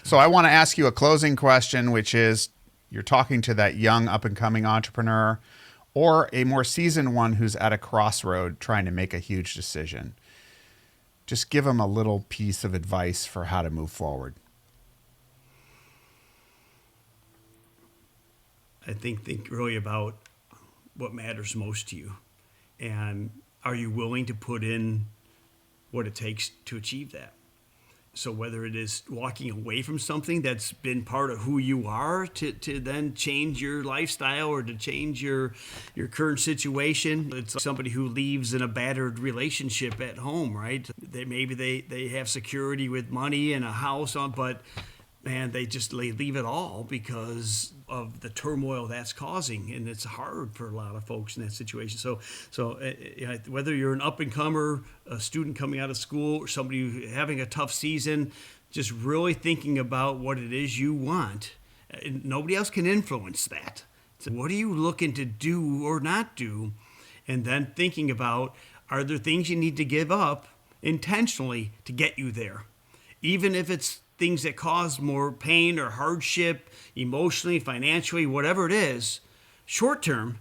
So I want to ask you a closing question, which is, you're talking to that young up-and-coming entrepreneur or a more seasoned one who's at a crossroad trying to make a huge decision. Just give them a little piece of advice for how to move forward. I think really about what matters most to you, and are you willing to put in what it takes to achieve that? So whether it is walking away from something that's been part of who you are to then change your lifestyle or to change your current situation. It's somebody who leaves in a battered relationship at home, right? Maybe they have security with money and a house on, but man, they leave it all because of the turmoil that's causing, and it's hard for a lot of folks in that situation. So whether you're an up and comer, a student coming out of school, or somebody having a tough season, just really thinking about what it is you want. And nobody else can influence that. So what are you looking to do or not do? And then thinking about, are there things you need to give up intentionally to get you there? Even if it's things that cause more pain or hardship, emotionally, financially, whatever it is, short term,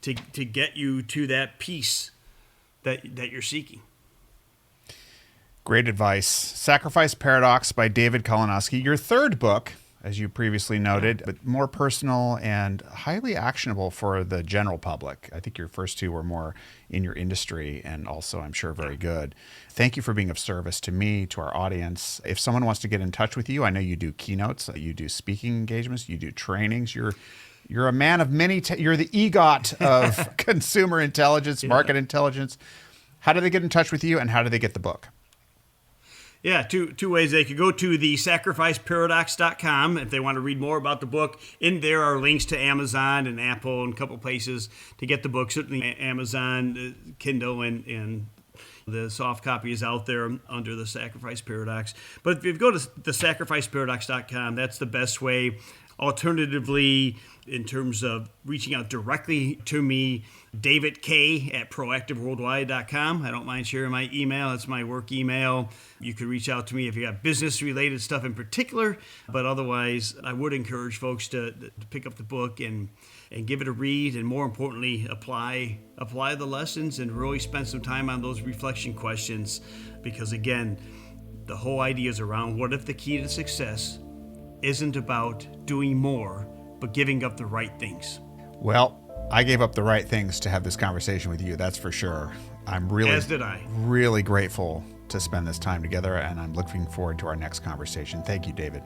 to get you to that peace that you're seeking. Great advice. Sacrifice Paradox by David Kalinowski. Your third book, as you previously noted, but more personal and highly actionable for the general public. I think your first two were more in your industry and also, I'm sure, very good. Thank you for being of service to me, to our audience. If someone wants to get in touch with you, I know you do keynotes, you do speaking engagements, you do trainings. You're a man of many. You're the EGOT of consumer intelligence, market intelligence. How do they get in touch with you, and how do they get the book? Yeah, two ways. They could go to the sacrificeparadox.com if they want to read more about the book. In there are links to Amazon and Apple and a couple places to get the book. Certainly Amazon, Kindle, and the soft copy is out there under the Sacrifice Paradox. But if you go to thesacrificeparadox.com, that's the best way. Alternatively, in terms of reaching out directly to me, David K at proactiveworldwide.com. I don't mind sharing my email. It's my work email. You can reach out to me if you have business-related stuff in particular. But otherwise, I would encourage folks to pick up the book and give it a read, and more importantly, apply the lessons and really spend some time on those reflection questions. Because again, the whole idea is around, what if the key to success isn't about doing more, but giving up the right things? Well, I gave up the right things to have this conversation with you, that's for sure. I'm really, as did I, really grateful to spend this time together, and I'm looking forward to our next conversation. Thank you, David.